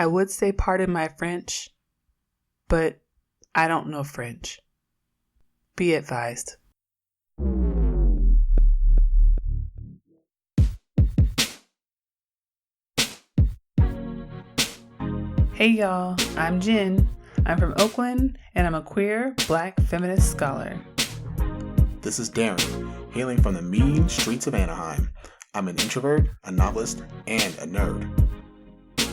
I would say pardon my French, but I don't know French. Be advised. Hey y'all, I'm Jenn. I'm from Oakland, and I'm a queer, black feminist scholar. This is Daren, hailing from the mean streets of Anaheim. I'm an introvert, a novelist, and a nerd.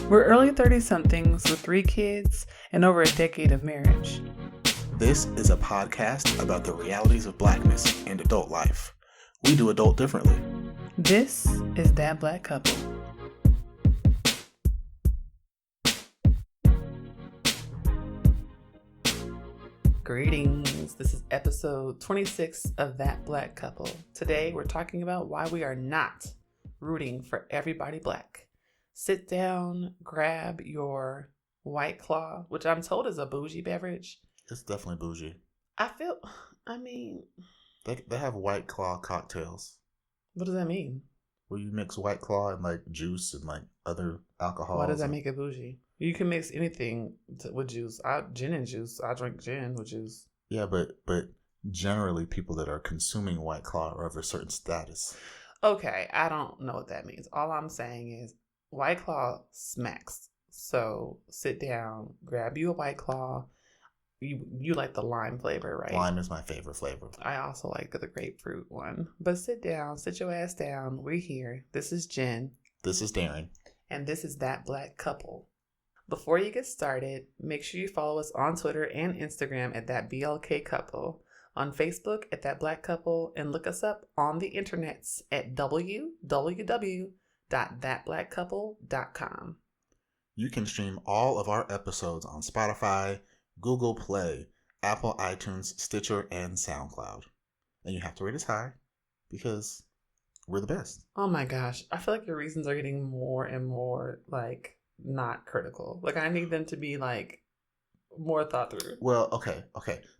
We're early 30-somethings with 3 kids and over a decade of marriage. This is a podcast about the realities of blackness and adult life. We do adult differently. This is That Black Couple. Greetings. This is episode 26 of That Black Couple. Today we're talking about why we are not rooting for everybody black. Sit down, grab your White Claw, which I'm told is a bougie beverage. It's definitely bougie. They have White Claw cocktails. What does that mean? Where you mix White Claw and like juice and like other alcohol. Why does that make it bougie? You can mix anything with juice. Gin and juice. I drink gin with juice. Yeah, but generally people that are consuming White Claw are of a certain status. Okay, I don't know what that means. All I'm saying is White Claw smacks. So sit down, grab you a White Claw. You like the lime flavor, right? Lime is my favorite flavor. I also like the grapefruit one. But sit down, sit your ass down. We're here. This is Jenn. This is Daren. And this is That Black Couple. Before you get started, make sure you follow us on Twitter and Instagram at That BLK Couple, on Facebook at That Black Couple, and look us up on the internets at www.thatblackcouple.com. You can stream all of our episodes on Spotify, Google Play, Apple iTunes, Stitcher, and SoundCloud. And you have to rate us high because we're the best. Oh my gosh. I feel like your reasons are getting more and more like not critical. Like I need them to be like more thought through. Well, okay.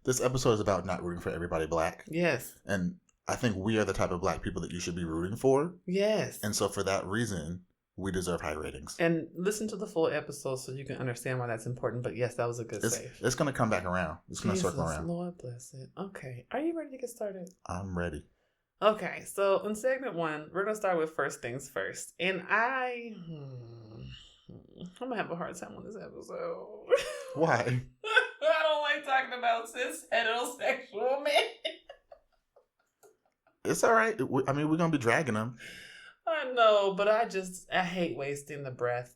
This episode is about not rooting for everybody black. Yes. And I think we are the type of black people that you should be rooting for. Yes. And so for that reason, we deserve high ratings. And listen to the full episode so you can understand why that's important. But yes, that was a good save. It's going to come back around. It's going to circle around. Lord bless it. Okay. Are you ready to get started? I'm ready. Okay. So in segment 1, we're going to start with first things first. And I'm going to have a hard time on this episode. Why? I don't like talking about cis heterosexual men. It's all right. I mean, we're going to be dragging them. I know, but I hate wasting the breath.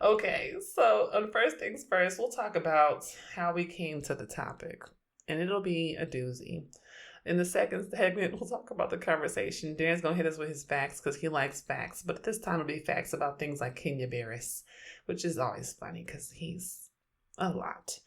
Okay, so on first things first, we'll talk about how we came to the topic, and it'll be a doozy. In the second segment, we'll talk about the conversation. Darren's going to hit us with his facts because he likes facts, but this time it'll be facts about things like Kanye Barris, which is always funny because he's a lot.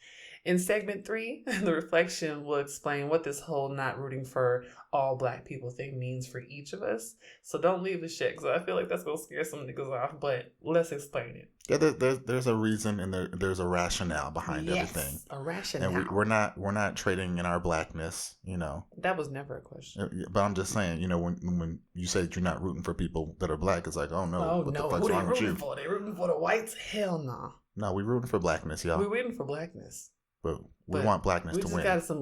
In segment 3, the reflection will explain what this whole not rooting for all black people thing means for each of us. So don't leave the shit because I feel like that's going to scare some niggas off, but let's explain it. Yeah, there's a reason and there's a rationale behind everything. A rationale. And we're not trading in our blackness, you know. That was never a question. But I'm just saying, you know, when you say you're not rooting for people that are black, it's like, oh no, what the fuck's wrong with you? They rooting for the whites? Hell no. No, we rooting for blackness, y'all. We're rooting for blackness. But we want blackness to win. We just got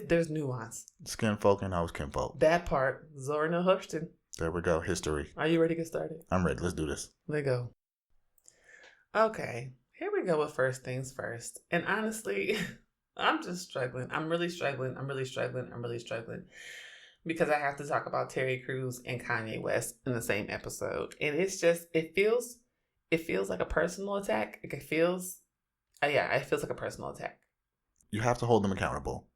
there's nuance. Skin folk and always kin folk. That part. Zorna Huxton. There we go. History. Are you ready to get started? I'm ready. Let's do this. Let go. Okay. Here we go with first things first. And honestly, I'm just struggling. I'm really struggling. Because I have to talk about Terry Crews and Kanye West in the same episode. And it's just, it feels like a personal attack. Like it feels like a personal attack. You have to hold them accountable.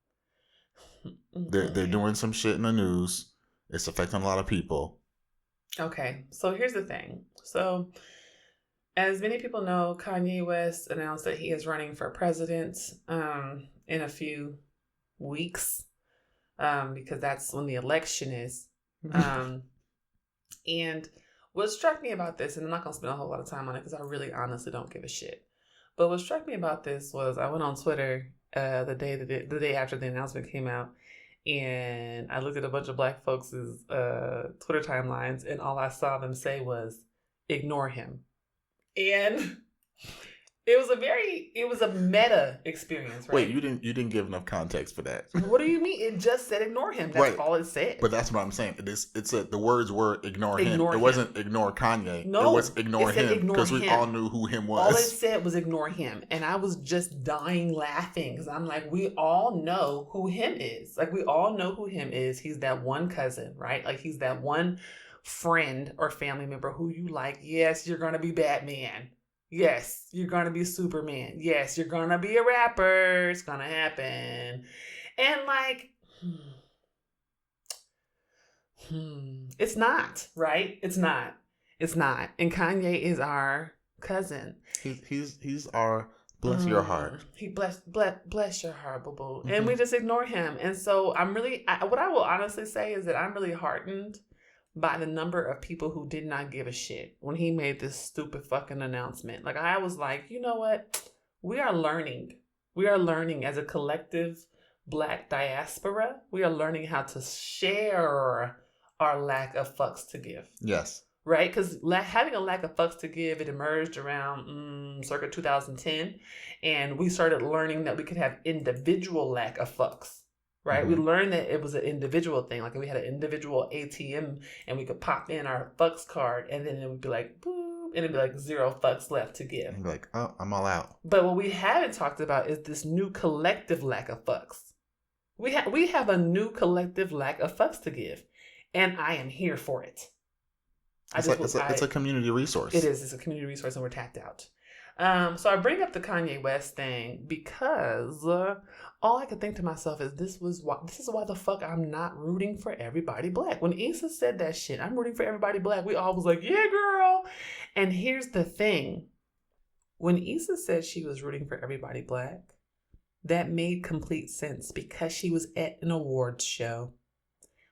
They're doing some shit in the news. It's affecting a lot of people. Okay, so here's the thing. So, as many people know, Kanye West announced that he is running for president in a few weeks because that's when the election is. And what struck me about this, and I'm not going to spend a whole lot of time on it because I really honestly don't give a shit. But what struck me about this was I went on Twitter the day after the announcement came out, and I looked at a bunch of black folks' Twitter timelines, and all I saw them say was, ignore him. And It was a meta experience, right? Wait, you didn't give enough context for that. What do you mean? It just said ignore him. That's Right. all it said. But that's what I'm saying. The words were ignore him. Ignore It him. wasn't ignore Kanye. No, it was ignore it said him ignore because we him. all knew who him was. All it said was ignore him, and I was just dying laughing because I'm like, we all know who him is. Like, we all know who him is. He's that one cousin, right? Like, he's that one friend or family member who you like. Yes, you're gonna be Batman. Yes, you're gonna be Superman. Yes, you're gonna be a rapper. It's gonna happen. And like, it's not, right? It's not. It's not. And Kanye is our cousin. He's our bless your heart. He bless your heart, boo boo. And we just ignore him. And so what I will honestly say is that I'm really heartened by the number of people who did not give a shit when he made this stupid fucking announcement. Like, I was like, you know what? We are learning. We are learning as a collective Black diaspora. We are learning how to share our lack of fucks to give. Yes. Right? Because having a lack of fucks to give, it emerged around circa 2010. And we started learning that we could have individual lack of fucks. Right? We learned that it was an individual thing. Like, we had an individual ATM and we could pop in our fucks card and then it would be like, boop, and it'd be like 0 fucks left to give. And be like, oh, I'm all out. But what we haven't talked about is this new collective lack of fucks. We have a new collective lack of fucks to give. And I am here for it. It's a community resource. It is. It's a community resource and we're tapped out. So I bring up the Kanye West thing because all I could think to myself is this is why the fuck I'm not rooting for everybody black. When Issa said that shit, I'm rooting for everybody black, we all was like, yeah, girl. And here's the thing. When Issa said she was rooting for everybody black, that made complete sense because she was at an awards show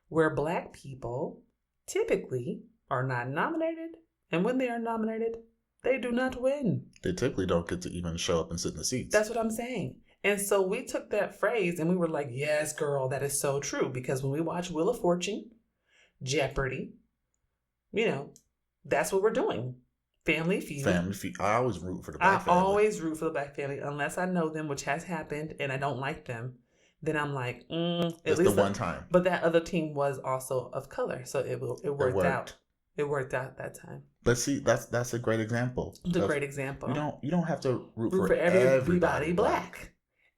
where black people typically are not nominated. And when they are nominated, they do not win. They typically don't get to even show up and sit in the seats. That's what I'm saying. And so we took that phrase and we were like, yes, girl, that is so true. Because when we watch Wheel of Fortune, Jeopardy, that's what we're doing. Family Feud. I always root for the black family. I always root for the black family unless I know them, which has happened, and I don't like them. Then I'm like, at least the one time. But that other team was also of color, so it worked out. It worked out that time. But see, that's a great example. It's a great example. You don't have to root for everybody black.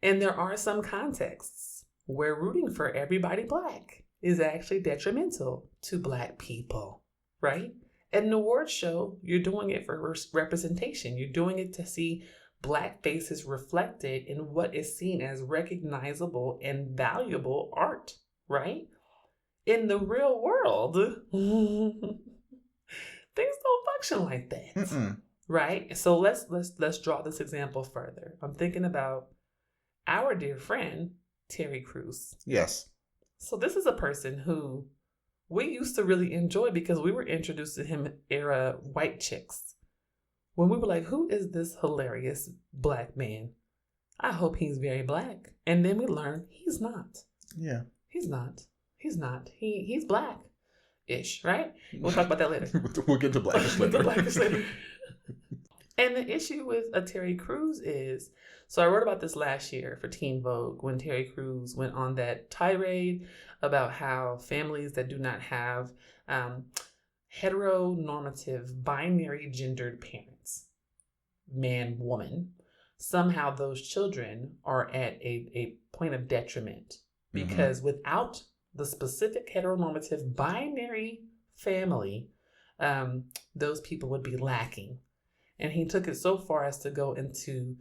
And there are some contexts where rooting for everybody black is actually detrimental to black people, right? At an award show, you're doing it for representation. You're doing it to see black faces reflected in what is seen as recognizable and valuable art, right? In the real world, things don't function like that, right? So let's draw this example further. I'm thinking about our dear friend Terry Crews. Yes. So this is a person who we used to really enjoy because we were introduced to him era white chicks. When we were like, who is this hilarious black man? I hope he's very black. And then we learned he's not. Yeah. He's not. He's black-ish, right? We'll talk about that later. We'll get to blackish later. And the issue with a Terry Crews is, so I wrote about this last year for Teen Vogue when Terry Crews went on that tirade about how families that do not have heteronormative, binary gendered parents, man, woman, somehow those children are at a point of detriment because without the specific heteronormative binary family, those people would be lacking. And he took it so far as to go into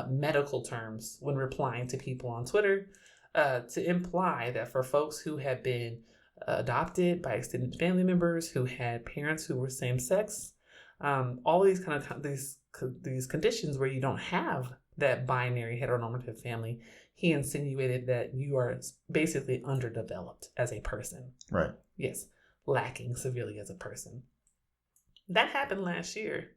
medical terms when replying to people on Twitter to imply that for folks who have been adopted by extended family members, who had parents who were same sex, all these kind of these conditions where you don't have that binary heteronormative family, he insinuated that you are basically underdeveloped as a person. Right. Yes, lacking severely as a person. That happened last year.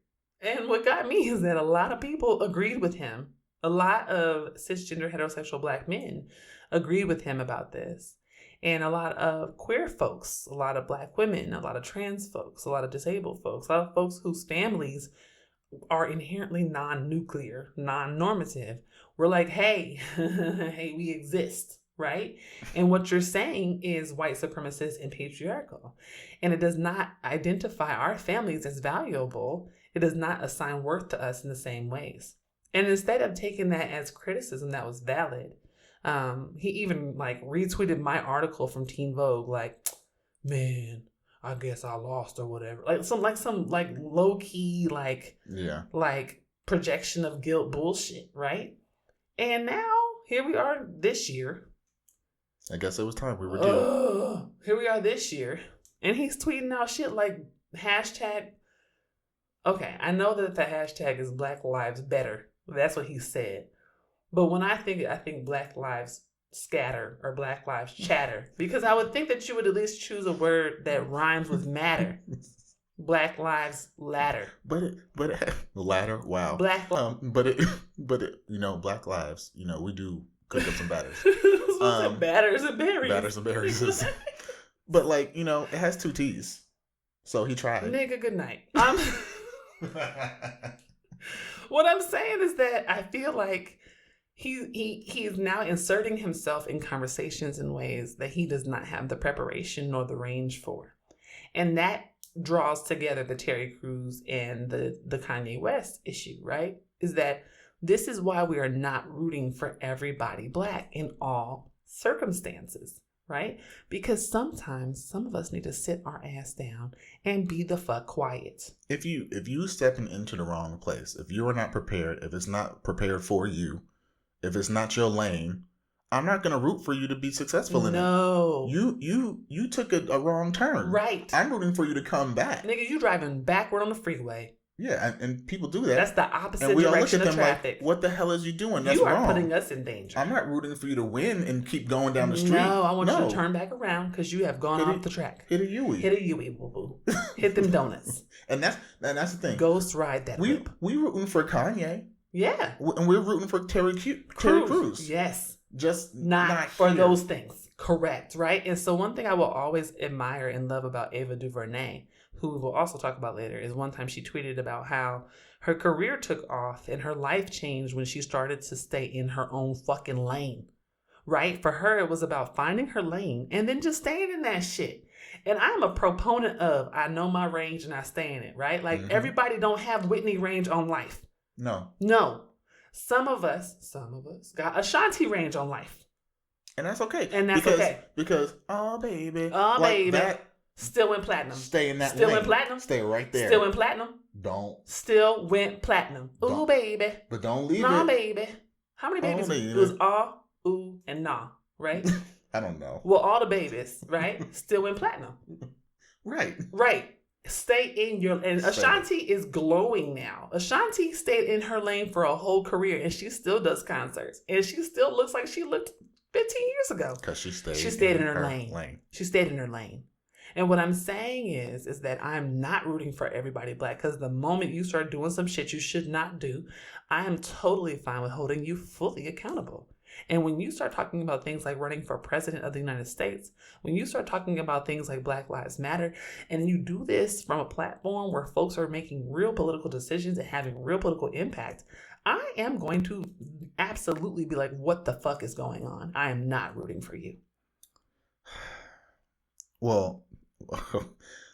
And what got me is that a lot of people agreed with him. A lot of cisgender heterosexual black men agreed with him about this. And a lot of queer folks, a lot of black women, a lot of trans folks, a lot of disabled folks, a lot of folks whose families are inherently non-nuclear, non-normative. We're like, hey, hey, we exist, right? And what you're saying is white supremacist and patriarchal. And it does not identify our families as valuable. It does not assign worth to us in the same ways. And instead of taking that as criticism that was valid, he even like retweeted my article from Teen Vogue, like, man, I guess I lost or whatever. Like some low key like projection of guilt bullshit, right? And now here we are this year. I guess it was time we were due. Here we are this year, and he's tweeting out shit like hashtag. Okay, I know that the hashtag is Black Lives Better. That's what he said. But when I think Black Lives Scatter or Black Lives Chatter, because I would think that you would at least choose a word that rhymes with matter. Black Lives Ladder. But ladder, wow. Black. But it, Black Lives. We do cook up some batters. Batters and berries. Batters and berries. But it has 2 T's. So he tried. Nigga, good night. What I'm saying is that I feel like he is now inserting himself in conversations in ways that he does not have the preparation nor the range for. And that draws together the Terry Crews and the Kanye West issue, right? Is that this is why we are not rooting for everybody Black in all circumstances, right? Because sometimes some of us need to sit our ass down and be the fuck quiet. If you stepping into the wrong place, if you are not prepared, if it's not prepared for you, if it's not your lane, I'm not going to root for you to be successful in it. No. You took a wrong turn. Right. I'm rooting for you to come back. Nigga, you driving backward on the freeway. Yeah, and people do that. That's the opposite and we direction all look at of them traffic. Like, what the hell is you doing? That's you are wrong. Putting us in danger. I'm not rooting for you to win and keep going down the street. No, I want you to turn back around because you have gone off the track. Hit a Yui. Hit a Yui, boo boo. Hit them donuts. and that's the thing. Ghost ride that whip. We rooting for Kanye. Yeah. And we're rooting for Terry Crews. Yes. Just not for those things. Correct, right? And so one thing I will always admire and love about Ava DuVernay, who we will also talk about later, is one time she tweeted about how her career took off and her life changed when she started to stay in her own fucking lane, right? For her, it was about finding her lane and then just staying in that shit. And I'm a proponent of, I know my range and I stay in it, right? Like everybody don't have Whitney range on life. No. Some of us got Ashanti range on life. And that's okay. Because, oh baby. That, still went platinum. Stay in that Still lane. went platinum. Stay right there. Still went platinum. Don't. Still went platinum. Ooh, baby. But don't leave it. Nah, baby. How many babies? It was ah, ooh, and nah, right? I don't know. Well, all the babies, right? Still went platinum. Right. Stay in your... And Ashanti is glowing now. Ashanti stayed in her lane for a whole career, and she still does concerts. And she still looks like she looked 15 years ago. Because she stayed in her lane. She stayed in her lane. And what I'm saying is that I'm not rooting for everybody Black, because the moment you start doing some shit you should not do, I am totally fine with holding you fully accountable. And when you start talking about things like running for president of the United States, when you start talking about things like Black Lives Matter, and you do this from a platform where folks are making real political decisions and having real political impact, I am going to absolutely be like, what the fuck is going on? I am not rooting for you. Well,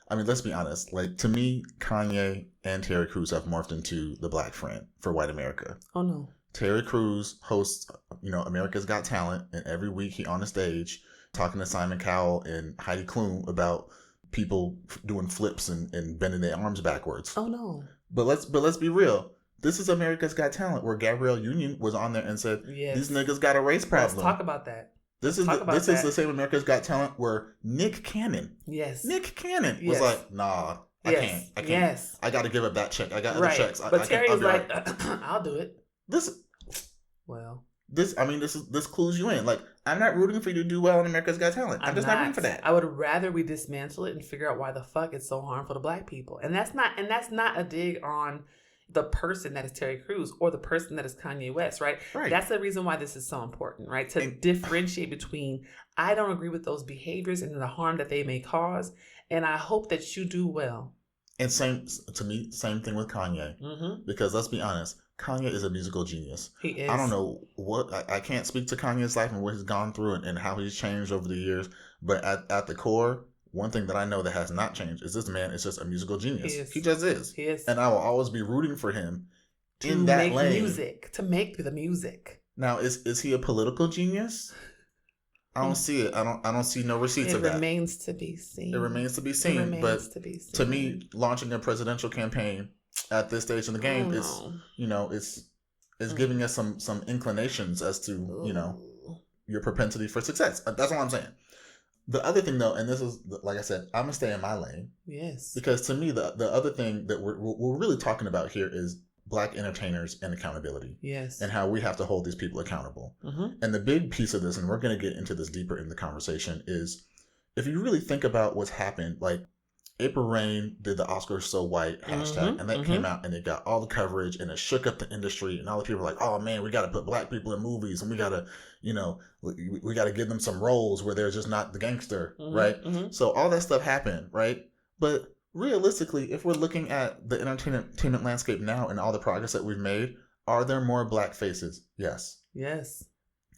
I mean, let's be honest. Like, to me, Kanye and Terry Crews have morphed into the Black friend for white America. Oh, no. Terry Crews hosts, America's Got Talent, and every week he on the stage talking to Simon Cowell and Heidi Klum about people doing flips and bending their arms backwards. Oh, no. But let's be real. This is America's Got Talent, where Gabrielle Union was on there and said, these niggas got a race problem. Let's talk about that. This is the same America's Got Talent where Nick Cannon was like, nah, I can't. Yes. I got to give up that check. I got other checks. But Terry was like, I'll do it. This clues you in. Like, I'm not rooting for you to do well in America's Got Talent. I'm just not rooting for that. I would rather we dismantle it and figure out why the fuck it's so harmful to Black people. And that's not a dig on the person that is Terry Crews or the person that is Kanye West, right? That's the reason why this is so important, right? To differentiate between, I don't agree with those behaviors and the harm that they may cause, and I hope that you do well. And same thing with Kanye. Mm-hmm. Because let's be honest, Kanye is a musical genius. He is. I don't know I can't speak to Kanye's life and what he's gone through and how he's changed over the years. But at the core, one thing that I know that has not changed is this man is just a musical genius. He just is. He is. And I will always be rooting for him to make music. To make the music. Now, is he a political genius? I don't see it. I don't see no receipts of that. It remains to be seen. It remains to be seen. But to me, launching a presidential campaign at this stage in the game is giving us some inclinations as to your propensity for success. That's all I'm saying. The other thing, though, and this is like I said, I'm gonna stay in my lane. Yes. Because to me, the other thing that we're really talking about here is Black entertainers and accountability. Yes. And how we have to hold these people accountable. Mm-hmm. And the big piece of this, and we're going to get into this deeper in the conversation, is if you really think about what's happened, like April Rain did the Oscars So White hashtag, and that came out and it got all the coverage and it shook up the industry, and all the people were like, oh man, we got to put Black people in movies, and we got to, we got to give them some roles where they're just not the gangster, right? Mm-hmm. So all that stuff happened, right? But realistically, if we're looking at the entertainment landscape now and all the progress that we've made, are there more Black faces? Yes. Yes.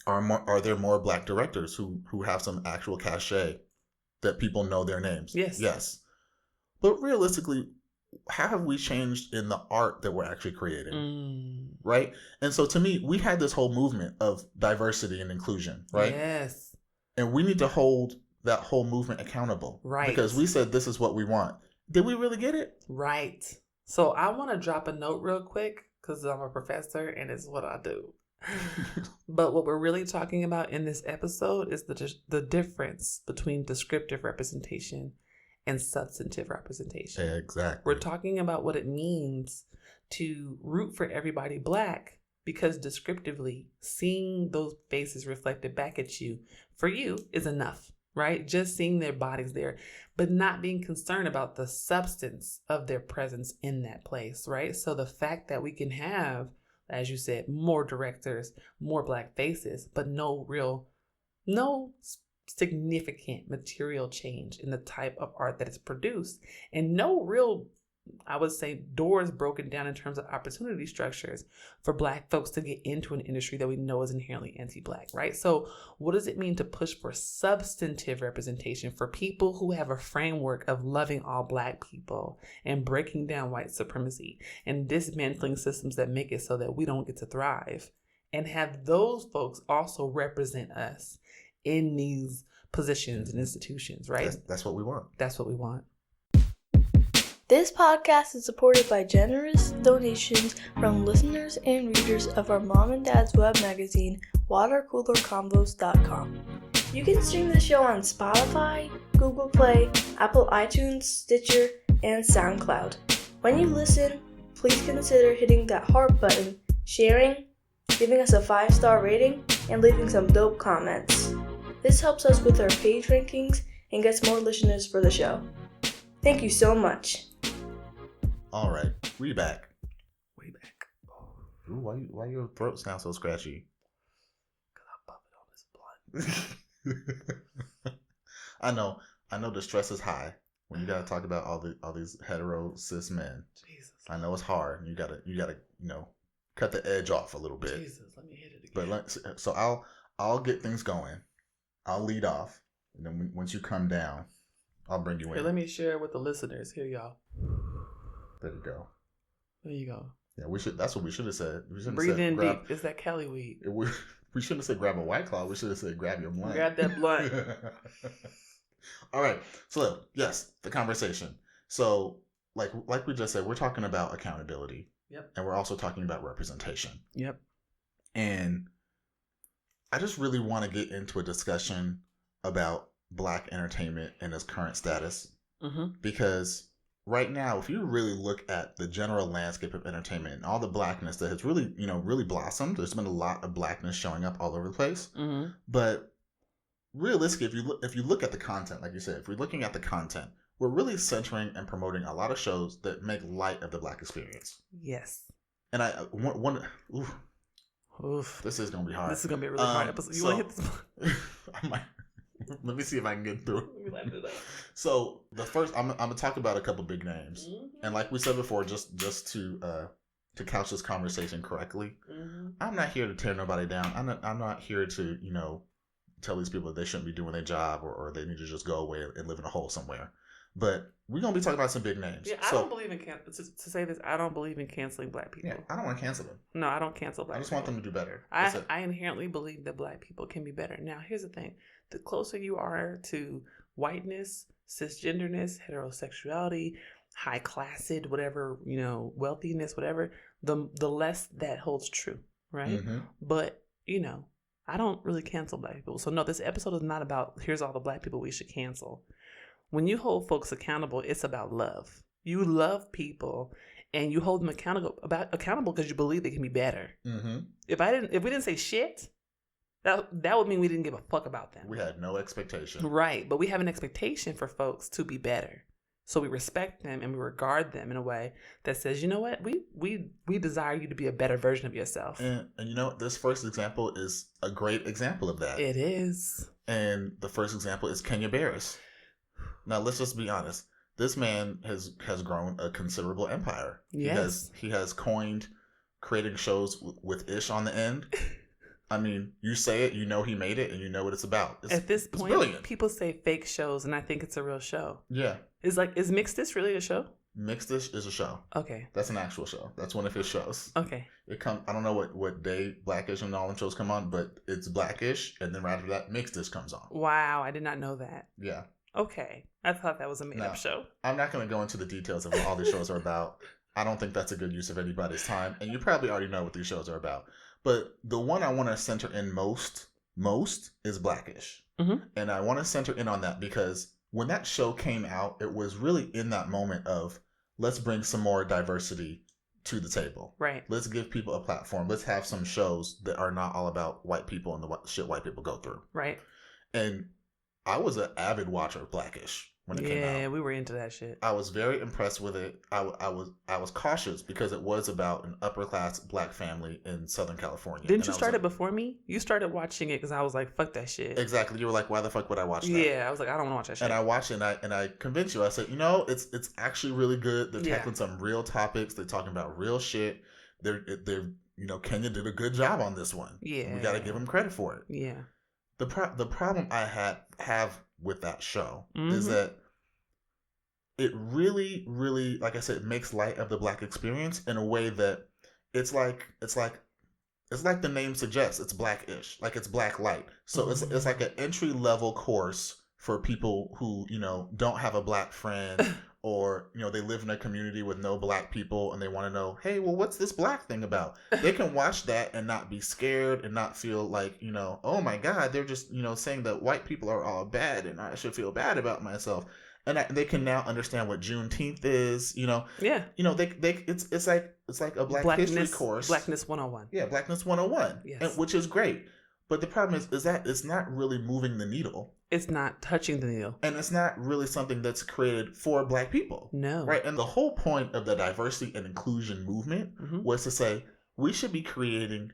Are there more Black directors who have some actual cachet that people know their names? Yes. Yes. But realistically, how have we changed in the art that we're actually creating? Right? And so to me, we had this whole movement of diversity and inclusion, right? Yes. And we need to hold that whole movement accountable. Right. Because we said this is what we want. Did we really get it? Right. So I want to drop a note real quick because I'm a professor and it's what I do. But what we're really talking about in this episode is the difference between descriptive representation and substantive representation. Exactly. We're talking about what it means to root for everybody Black because descriptively, seeing those faces reflected back at you, for you, is enough. Right? Just seeing their bodies there, but not being concerned about the substance of their presence in that place, right? So the fact that we can have, as you said, more directors, more Black faces, but no significant material change in the type of art that is produced, and no real, I would say, doors broken down in terms of opportunity structures for Black folks to get into an industry that we know is inherently anti-Black, right? So what does it mean to push for substantive representation for people who have a framework of loving all Black people and breaking down white supremacy and dismantling systems that make it so that we don't get to thrive, and have those folks also represent us in these positions and institutions, right? That's what we want. That's what we want. This podcast is supported by generous donations from listeners and readers of our mom and dad's web magazine, watercoolerconvos.com. You can stream the show on Spotify, Google Play, Apple iTunes, Stitcher, and SoundCloud. When you listen, please consider hitting that heart button, sharing, giving us a 5-star rating, and leaving some dope comments. This helps us with our page rankings and gets more listeners for the show. Thank you so much. All right, we back. Way back. Ooh, why your throat sounds so scratchy? Because I puffed on this blunt. I know the stress is high when you gotta talk about all these hetero cis men. Jesus. I know it's hard. You gotta cut the edge off a little bit. Jesus, let me hit it again. But so I'll get things going. I'll lead off, and then once you come down, I'll bring you in. Here, let me share it with the listeners. Here, y'all. There you go. There you go. Yeah, that's what we should have said. We shouldn't Breathe have said, in deep. It's that Cali weed. We shouldn't have said grab a White Claw. We should have said grab your blunt. Grab that blunt. All right. So yes, the conversation. So like we just said, we're talking about accountability. Yep. And we're also talking about representation. Yep. And I just really want to get into a discussion about Black entertainment and its current status. Mm-hmm. Because right now, if you really look at the general landscape of entertainment and all the Blackness that has really, really blossomed, there's been a lot of Blackness showing up all over the place. Mm-hmm. But realistically, if you look at the content, like you said, if we're looking at the content, we're really centering and promoting a lot of shows that make light of the Black experience. Yes. And Oof, this is gonna be hard. This is gonna be a really hard episode. You want to hit this? Let me see if I can get through. We left it up. So the first, I'm gonna talk about a couple big names, and like we said before, just to couch this conversation correctly, I'm not here to tear nobody down. I'm not here to tell these people that they shouldn't be doing their job or they need to just go away and live in a hole somewhere. But we're gonna be talking about some big names. Yeah, I don't believe in to say this. I don't believe in canceling Black people. Yeah, I don't want to cancel them. No, I don't cancel Black people. I just want them to do better. I inherently believe that Black people can be better. Now, here's the thing: the closer you are to whiteness, cisgenderness, heterosexuality, high classed, whatever wealthiness, whatever, the less that holds true, right? Mm-hmm. But I don't really cancel Black people. So no, this episode is not about here's all the Black people we should cancel. When you hold folks accountable, it's about love. You love people, and you hold them accountable because you believe they can be better. Mm-hmm. If we didn't say shit, that would mean we didn't give a fuck about them. We had no expectation, right? But we have an expectation for folks to be better, so we respect them and we regard them in a way that says, you know what, we desire you to be a better version of yourself. And this first example is a great example of that. It is. And the first example is Kanye Barris. Now, let's just be honest. This man has grown a considerable empire. Yes. He has coined creating shows with ish on the end. I mean, you say it, he made it, and you know what it's about. At this point, brilliant. People say fake shows, and I think it's a real show. Yeah. Is Mixed Dish really a show? Mixed Dish is a show. Okay. That's an actual show. That's one of his shows. Okay. I don't know what day Blackish and all them shows come on, but it's Blackish, and then right after that, Mixed Dish comes on. Wow, I did not know that. Yeah. Okay. I thought that was a made-up show. I'm not going to go into the details of what all these shows are about. I don't think that's a good use of anybody's time. And you probably already know what these shows are about. But the one I want to center in most is Blackish. Mm-hmm. And I want to center in on that because when that show came out, it was really in that moment of let's bring some more diversity to the table. Right. Let's give people a platform. Let's have some shows that are not all about white people and the shit white people go through. Right. And I was an avid watcher of Blackish when it came out. Yeah, we were into that shit. I was very impressed with it. I was cautious because it was about an upper class Black family in Southern California. Didn't you start it before me? You started watching it because I was like, fuck that shit. Exactly. You were like, why the fuck would I watch that? Yeah, I was like, I don't want to watch that shit. And I watched it and I convinced you. I said, it's actually really good. They're tackling some real topics. They're talking about real shit. They're Kenya did a good job on this one. Yeah. We got to give them credit for it. Yeah. The problem I have with that show is that it really, really, like I said, makes light of the Black experience in a way that it's like the name suggests. It's Blackish, like it's Black light. So it's like an entry level course for people who don't have a Black friend or they live in a community with no Black people and they want to know, hey, well, what's this Black thing about? They can watch that and not be scared and not feel like oh my God, they're just saying that white people are all bad and I should feel bad about myself. And they can now understand what Juneteenth is, Yeah. It's like a Black history course. Blackness 101. Yeah, Blackness 101. Yes. Which is great. But the problem is that it's not really moving the needle. It's not touching the needle. And it's not really something that's created for Black people. No. Right? And the whole point of the diversity and inclusion movement was to say we should be creating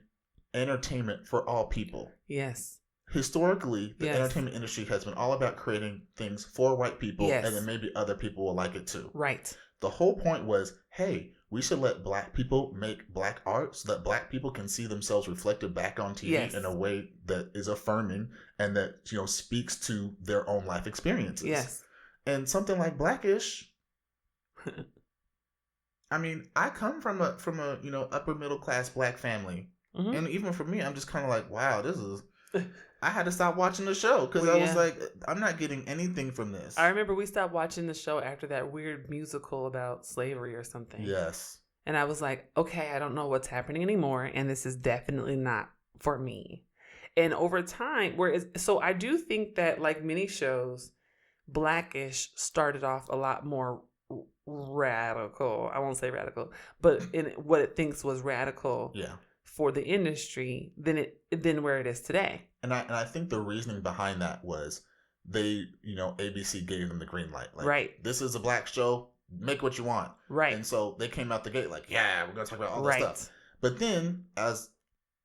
entertainment for all people. Yes. Historically, the entertainment industry has been all about creating things for white people, yes. and then maybe other people will like it too. Right. The whole point was, hey, we should let Black people make Black art so that Black people can see themselves reflected back on TV in a way that is affirming and that speaks to their own life experiences. Yes. And something like Blackish. I mean, I come from a upper middle class Black family, and even for me, I'm just kind of like, wow, this is. I had to stop watching the show because I was like, I'm not getting anything from this. I remember we stopped watching the show after that weird musical about slavery or something. Yes. And I was like, okay, I don't know what's happening anymore, and this is definitely not for me. And over time, so I do think that like many shows, Blackish started off a lot more radical. I won't say radical, but in what it thinks was radical. Yeah. For the industry than where it is today. And I think the reasoning behind that was they, ABC gave them the green light. Like, right. This is a Black show. Make what you want. Right. And so they came out the gate like, yeah, we're going to talk about all this stuff. But then, as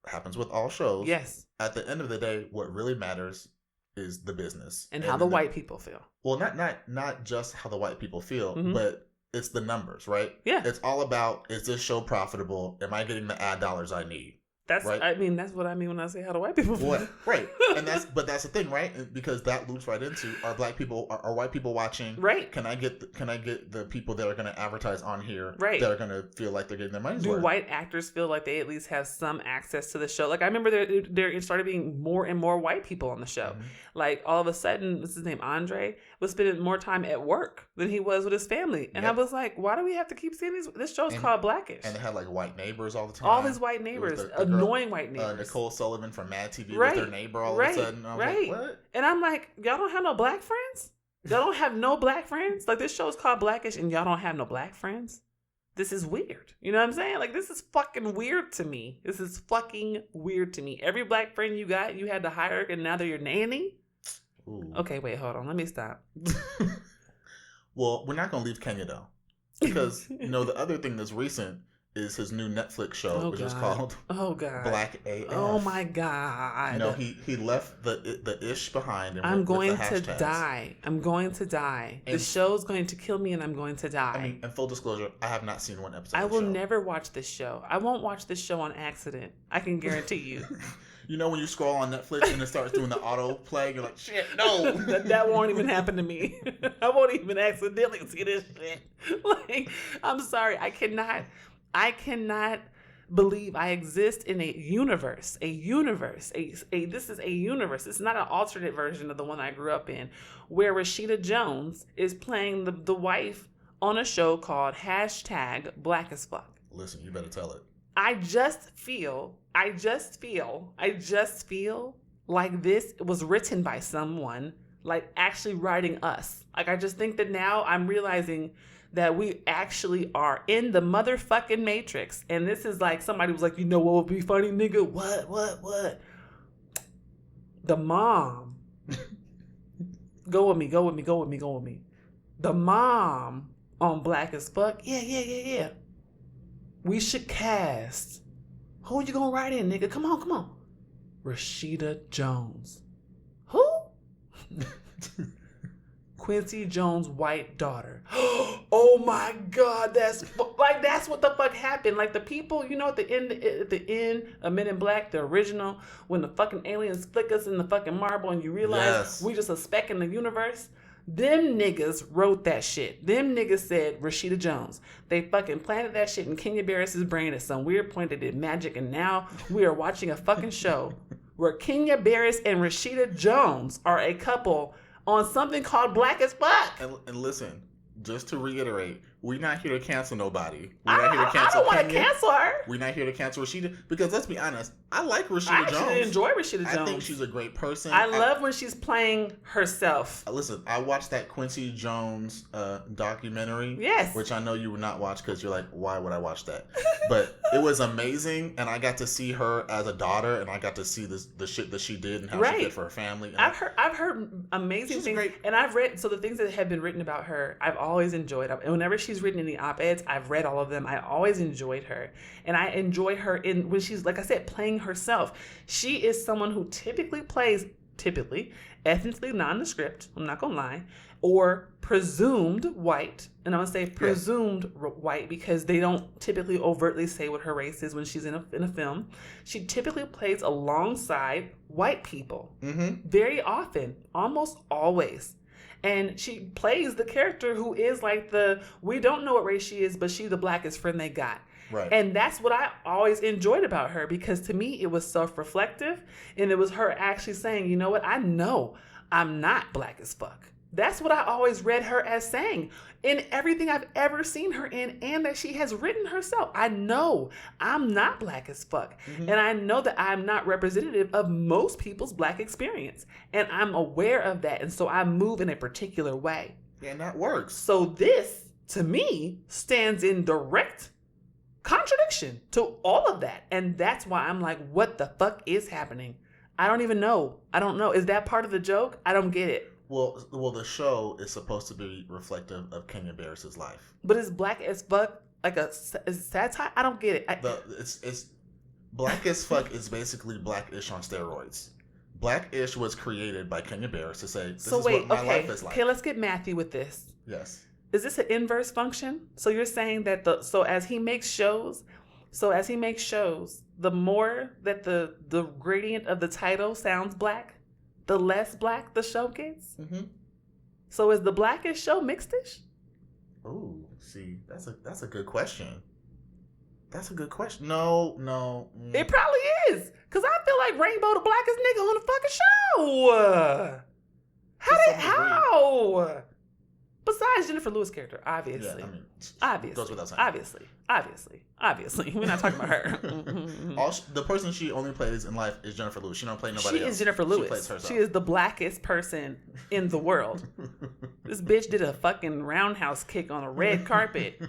happens with all shows, yes, at the end of the day, what really matters is the business and how the white people feel. Well, not just how the white people feel, Mhm. but it's the numbers, right? Yeah. It's all about, is this show profitable? Am I getting the ad dollars I need? That's right? I mean, that's what I mean when I say how the white people feel. What? Right. And that's the thing, right? Because that loops right into, are black people, are white people watching? Right. Can I get the people that are going to advertise on here, right, that are going to feel like they're getting their money's worth? Do worth? white actors feel like they at least have some access to the show? Like, I remember there started being more and more white people on the show. Mm-hmm. Like, all of a sudden, what's his name, Andre, was spending more time at work than he was with his family. And I was like, why do we have to keep seeing these? This show's called Blackish. And they had like white neighbors all the time. All these white neighbors, annoying white neighbors. Nicole Sullivan from Mad TV right, with their neighbor all of a sudden. I was like, what? And I'm like, y'all don't have no black friends? Y'all don't have no black friends? Like, this show's called Blackish and y'all don't have no black friends? This is weird. You know what I'm saying? Like, this is fucking weird to me. This is fucking weird to me. Every black friend you got, you had to hire and now they're your nanny? Ooh. Okay, wait, hold on. Let me stop. Well, we're not going to leave Kenya, though. Because, the other thing that's recent is his new Netflix show, which is called Black AF. Oh, my God. He left the ish behind. And I'm going to die. I'm going to die. And the show's going to kill me and I'm going to die. I mean, in full disclosure, I have not seen one episode I of the will show. never watch this show. I won't watch this show on accident. I can guarantee you. When you scroll on Netflix and it starts doing the autoplay, you're like, shit, no. that won't even happen to me. I won't even accidentally see this shit. Like, I'm sorry. I cannot believe I exist in a universe. This is a universe. It's not an alternate version of the one I grew up in, where Rashida Jones is playing the wife on a show called #BlackAsFuck. Listen, you better tell it. I just feel like this was written by someone, like actually writing us. Like, I just think that now I'm realizing that we actually are in the motherfucking Matrix. And this is like, somebody was like, you know what would be funny, nigga? What? The mom. Go with me. The mom on Black as Fuck. Yeah. We should cast. Who you gonna write in, nigga? Come on. Rashida Jones. Who? Quincy Jones' white daughter. Oh my God, that's what the fuck happened. Like, the people, at the end of Men in Black, the original, when the fucking aliens flick us in the fucking marble and you realize we just a speck in the universe. Them niggas wrote that shit. Them niggas said Rashida Jones. They fucking planted that shit in Kenya Barris' brain at some weird point. They did magic, and now we are watching a fucking show where Kenya Barris and Rashida Jones are a couple on something called Black as Fuck. And listen, just to reiterate, we're not here to cancel nobody. I don't want to cancel her. We're not here to cancel Rashida, because let's be honest, I like Rashida Jones. I actually enjoy Rashida Jones. I think she's a great person. I love when she's playing herself. Listen, I watched that Quincy Jones documentary. Yes. Which I know you would not watch because you're like, why would I watch that? But it was amazing, and I got to see her as a daughter, and I got to see the shit that she did and how she did for her family. I've heard amazing things, and I've read, so the things that have been written about her, I've always enjoyed. And whenever she's written any op-eds, I've read all of them. I always enjoyed her, and I enjoy her when she's, like I said, playing herself. She is someone who typically plays ethnically nondescript, I'm not gonna lie, or presumed white. And I'm gonna say presumed white because they don't typically overtly say what her race is when she's in a film. She typically plays alongside white people, very often, almost always. And she plays the character who is like we don't know what race she is, but she's the blackest friend they got. Right. And that's what I always enjoyed about her, because to me it was self-reflective, and it was her actually saying, you know what, I know I'm not black as fuck. That's what I always read her as saying in everything I've ever seen her in, and that she has written herself. I know I'm not black as fuck. And I know that I'm not representative of most people's black experience. And I'm aware of that. And so I move in a particular way. Yeah, and that works. So this, to me, stands in direct contradiction to all of that. And that's why I'm like, what the fuck is happening? I don't even know. I don't know. Is that part of the joke? I don't get it. Well, the show is supposed to be reflective of Kenya Barris' life. But is Black as Fuck like a satire? I don't get it. It's Black as Fuck is basically Blackish on steroids. Blackish was created by Kanye Barris to say, this So is wait, what my life is like. Okay, let's get mathy with this. Yes. Is this an inverse function? So you're saying that as he makes shows, the more that the gradient of the title sounds black, the less black the show gets? Mm-hmm. So is the Blackish show mixedish? Oh, see, that's a good question. That's a good question. No. It probably is. Because I feel like Rainbow the blackest nigga on the fucking show. How? Besides Jennifer Lewis' character, obviously. Yeah, I mean, obviously. goes without saying. Obviously. We're not talking about her. The person she only plays in life is Jennifer Lewis. She don't play nobody else. She is Jennifer Lewis. She plays herself. She is the blackest person in the world. This bitch did a fucking roundhouse kick on a red carpet.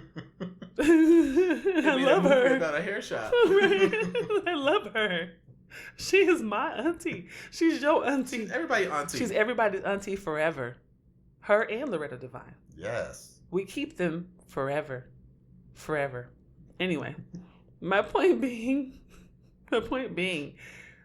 I love her. About a hair shot. I love her. She is my auntie. She's your auntie. She's everybody's auntie. She's everybody's auntie forever. Her and Loretta Devine. Yes. We keep them forever. Anyway, my point being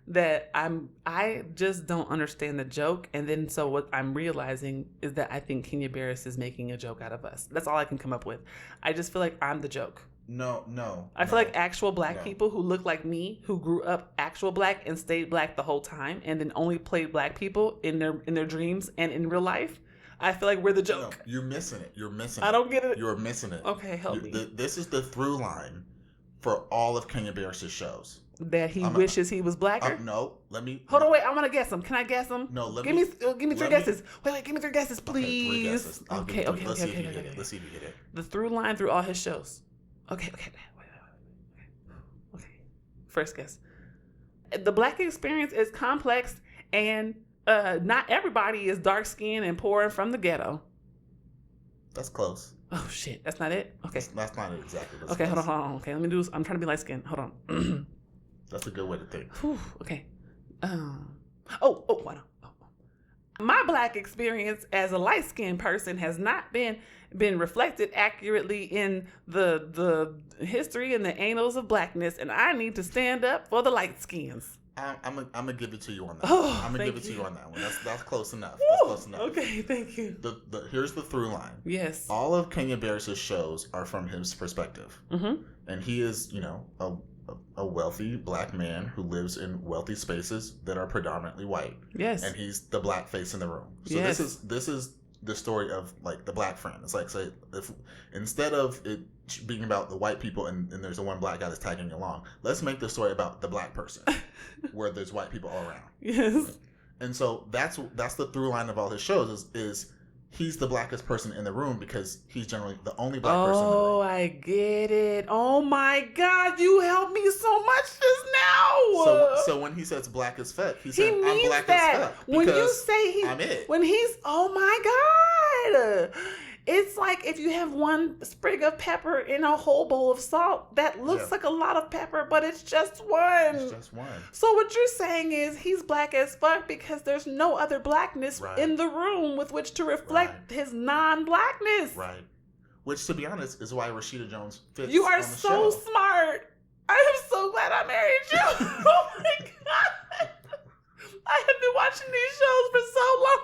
that I just don't understand the joke, and then so what I'm realizing is that I think Kenya Barris is making a joke out of us. That's all I can come up with. I just feel like I'm the joke. No. I feel like actual black people who look like me, who grew up actual black and stayed black the whole time, and then only played black people in their dreams and in real life. I feel like we're the joke. No, you're missing it. I don't get it. You're missing it. Okay, help me. This is the through line for all of Kenya Barris' shows. That he wishes he was blacker? No, let me... Hold on, wait, I want to guess him. Can I guess him? No, give me 3 guesses. Wait, give me 3 guesses, please. Okay, 3 guesses. Okay. Let's see if you get it. Let's see if you get it. The through line through all his shows. Okay. Wait. First guess. The black experience is complex, and not everybody is dark skinned and poor from the ghetto. That's close. Oh shit, that's not it? Okay. That's not it exactly. Okay, hold on. Okay, let me do this. I'm trying to be light skinned. Hold on. That's a good way to think. Whew, okay. My black experience as a light skinned person has not been reflected accurately in the history and the annals of blackness, and I need to stand up for the light skins. I'm gonna give it to you on that. Oh, I'm gonna give it to you on that one. That's close enough. Woo! That's close enough. Okay, thank you. Here's the through line. Yes. All of Kenya Barris' shows are from his perspective, and he is, a wealthy black man who lives in wealthy spaces that are predominantly white. Yes. And he's the black face in the room. So yes. this is the story of like the black friend. It's like, say, if instead of it being about the white people and there's the one black guy that's tagging along, let's make the story about the black person where there's white people all around. Yes. And so that's the through line of all his shows is he's the blackest person in the room because he's generally the only black person in the room. Oh, I get it. Oh my God, you helped me so much just now. So when he says black as fuck, he said I'm black that. as fuck. When you say I'm it. When he's, oh my God. It's like if you have one sprig of pepper in a whole bowl of salt, that looks like a lot of pepper, but it's just one. It's just one. So what you're saying is he's black as fuck because there's no other blackness in the room with which to reflect his non-blackness. Right. Which, to be honest, is why Rashida Jones fits. You are on the so show. smart. I am so glad I married you. Oh my God. I have been watching these shows for so long.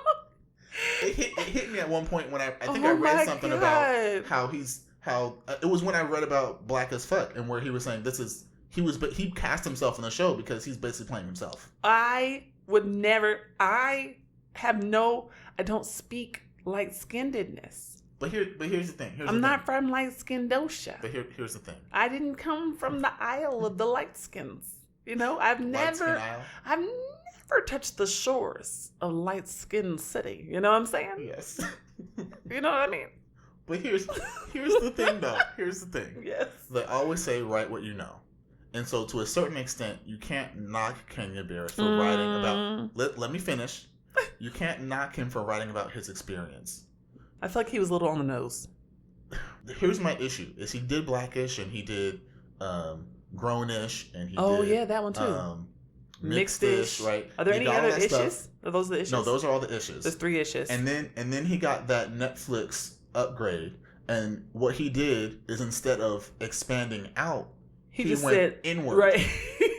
It hit me at one point when I think I read something about how it was when I read about Black as Fuck and where he was saying he cast himself in the show because he's basically playing himself. I don't speak light-skinnedness. But here's the thing. I'm not from light-skinned-osha. But here's the thing. I didn't come from the Isle of the light skins. I've never touched the shores of light-skinned city. You know what I'm saying? Yes. You know what I mean? But here's the thing, though. Here's the thing. Yes. They always say, write what you know. And so, to a certain extent, you can't knock Kenya Barris for writing about... Let me finish. You can't knock him for writing about his experience. I feel like he was a little on the nose. Here's my issue, is he did Blackish, and he did Grownish, and he did... Oh, yeah, that one, too. Mixed-ish, right? Are there any other issues? Are those the issues? No, those are all the issues. There's 3 issues. And then he got that Netflix upgrade, and what he did is instead of expanding out, he just went said inward. Right.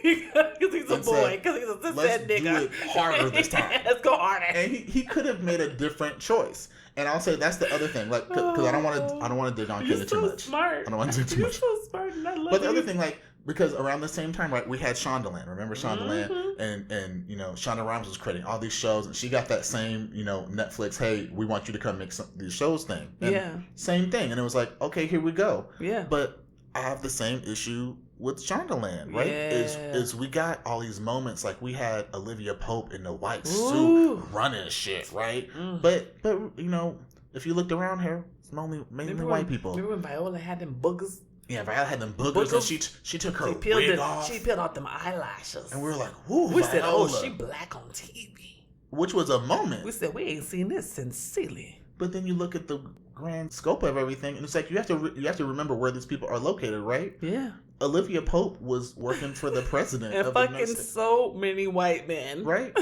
Because he's a boy. Because he's a let's nigga. do it harder this time. Let's go harder. And he could have made a different choice. And I'll say that's the other thing, like, because I don't want to dig on Kanye too much. Smart. I don't want to dig too much. You're so smart, and I love But the you. other thing, like, because around the same time, right, we had Shondaland. Remember Shondaland? And you know, Shonda Rhimes was creating all these shows, and she got that same, you know, Netflix, hey, we want you to come make these shows thing. And same thing. And it was like, okay, here we go. Yeah. But I have the same issue with Shondaland, right? Is we got all these moments, like we had Olivia Pope in the white suit running shit, right? But you know, if you looked around her, it's mainly white people. Remember when Viola had them boogers? Yeah, Viola had them boogers, and she took her wig off. She peeled off them eyelashes. And we were like, whoo, we said, oh, Viola. she black on TV. Which was a moment. We said, we ain't seen this since Celie. But then you look at the grand scope of everything, and it's like you have to remember where these people are located, right? Yeah. Olivia Pope was working for the president and of fucking the United States. So many white men. Right?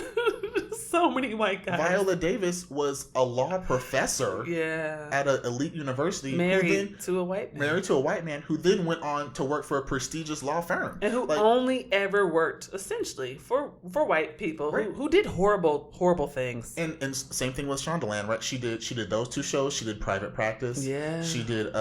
So many white guys. Viola Davis was a law professor at an elite university. Married to a white man who then went on to work for a prestigious law firm. And who only ever worked, essentially, for white people who did horrible things. And same thing with Shondaland, right? She did those two shows. She did Private Practice. Yeah. She did,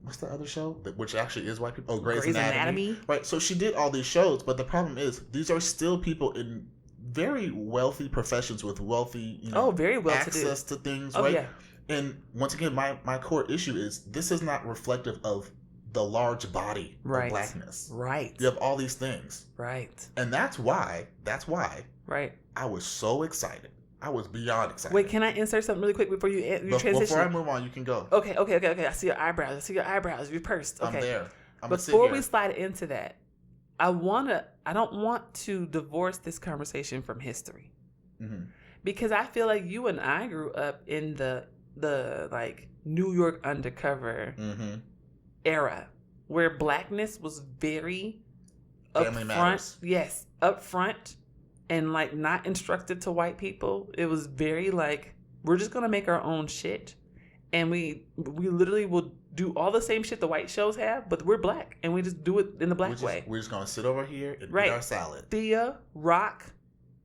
what's the other show? Which actually is white people? Oh, Grey's Anatomy. Right. So she did all these shows, but the problem is these are still people in very wealthy professions with wealthy, you know, very well access to things, right? Yeah. And once again, my core issue is this is not reflective of the large body of blackness. Right. You have all these things. Right. And that's why right. I was so excited. I was beyond excited. Wait, can I insert something really quick before you transition? Before I move on, you can go. Okay. I see your eyebrows. You're pursed. Okay. I'm there. Before we slide into that, I don't want to divorce this conversation from history. Mm-hmm. Because I feel like you and I grew up in the like New York undercover era where blackness was very Family matters. Yes, up front and like not instructed to white people. It was very like, we're just going to make our own shit. And we literally will do all the same shit the white shows have, but we're black, and we just do it in the black way. We're just gonna sit over here and eat our salad. Thea, Rock,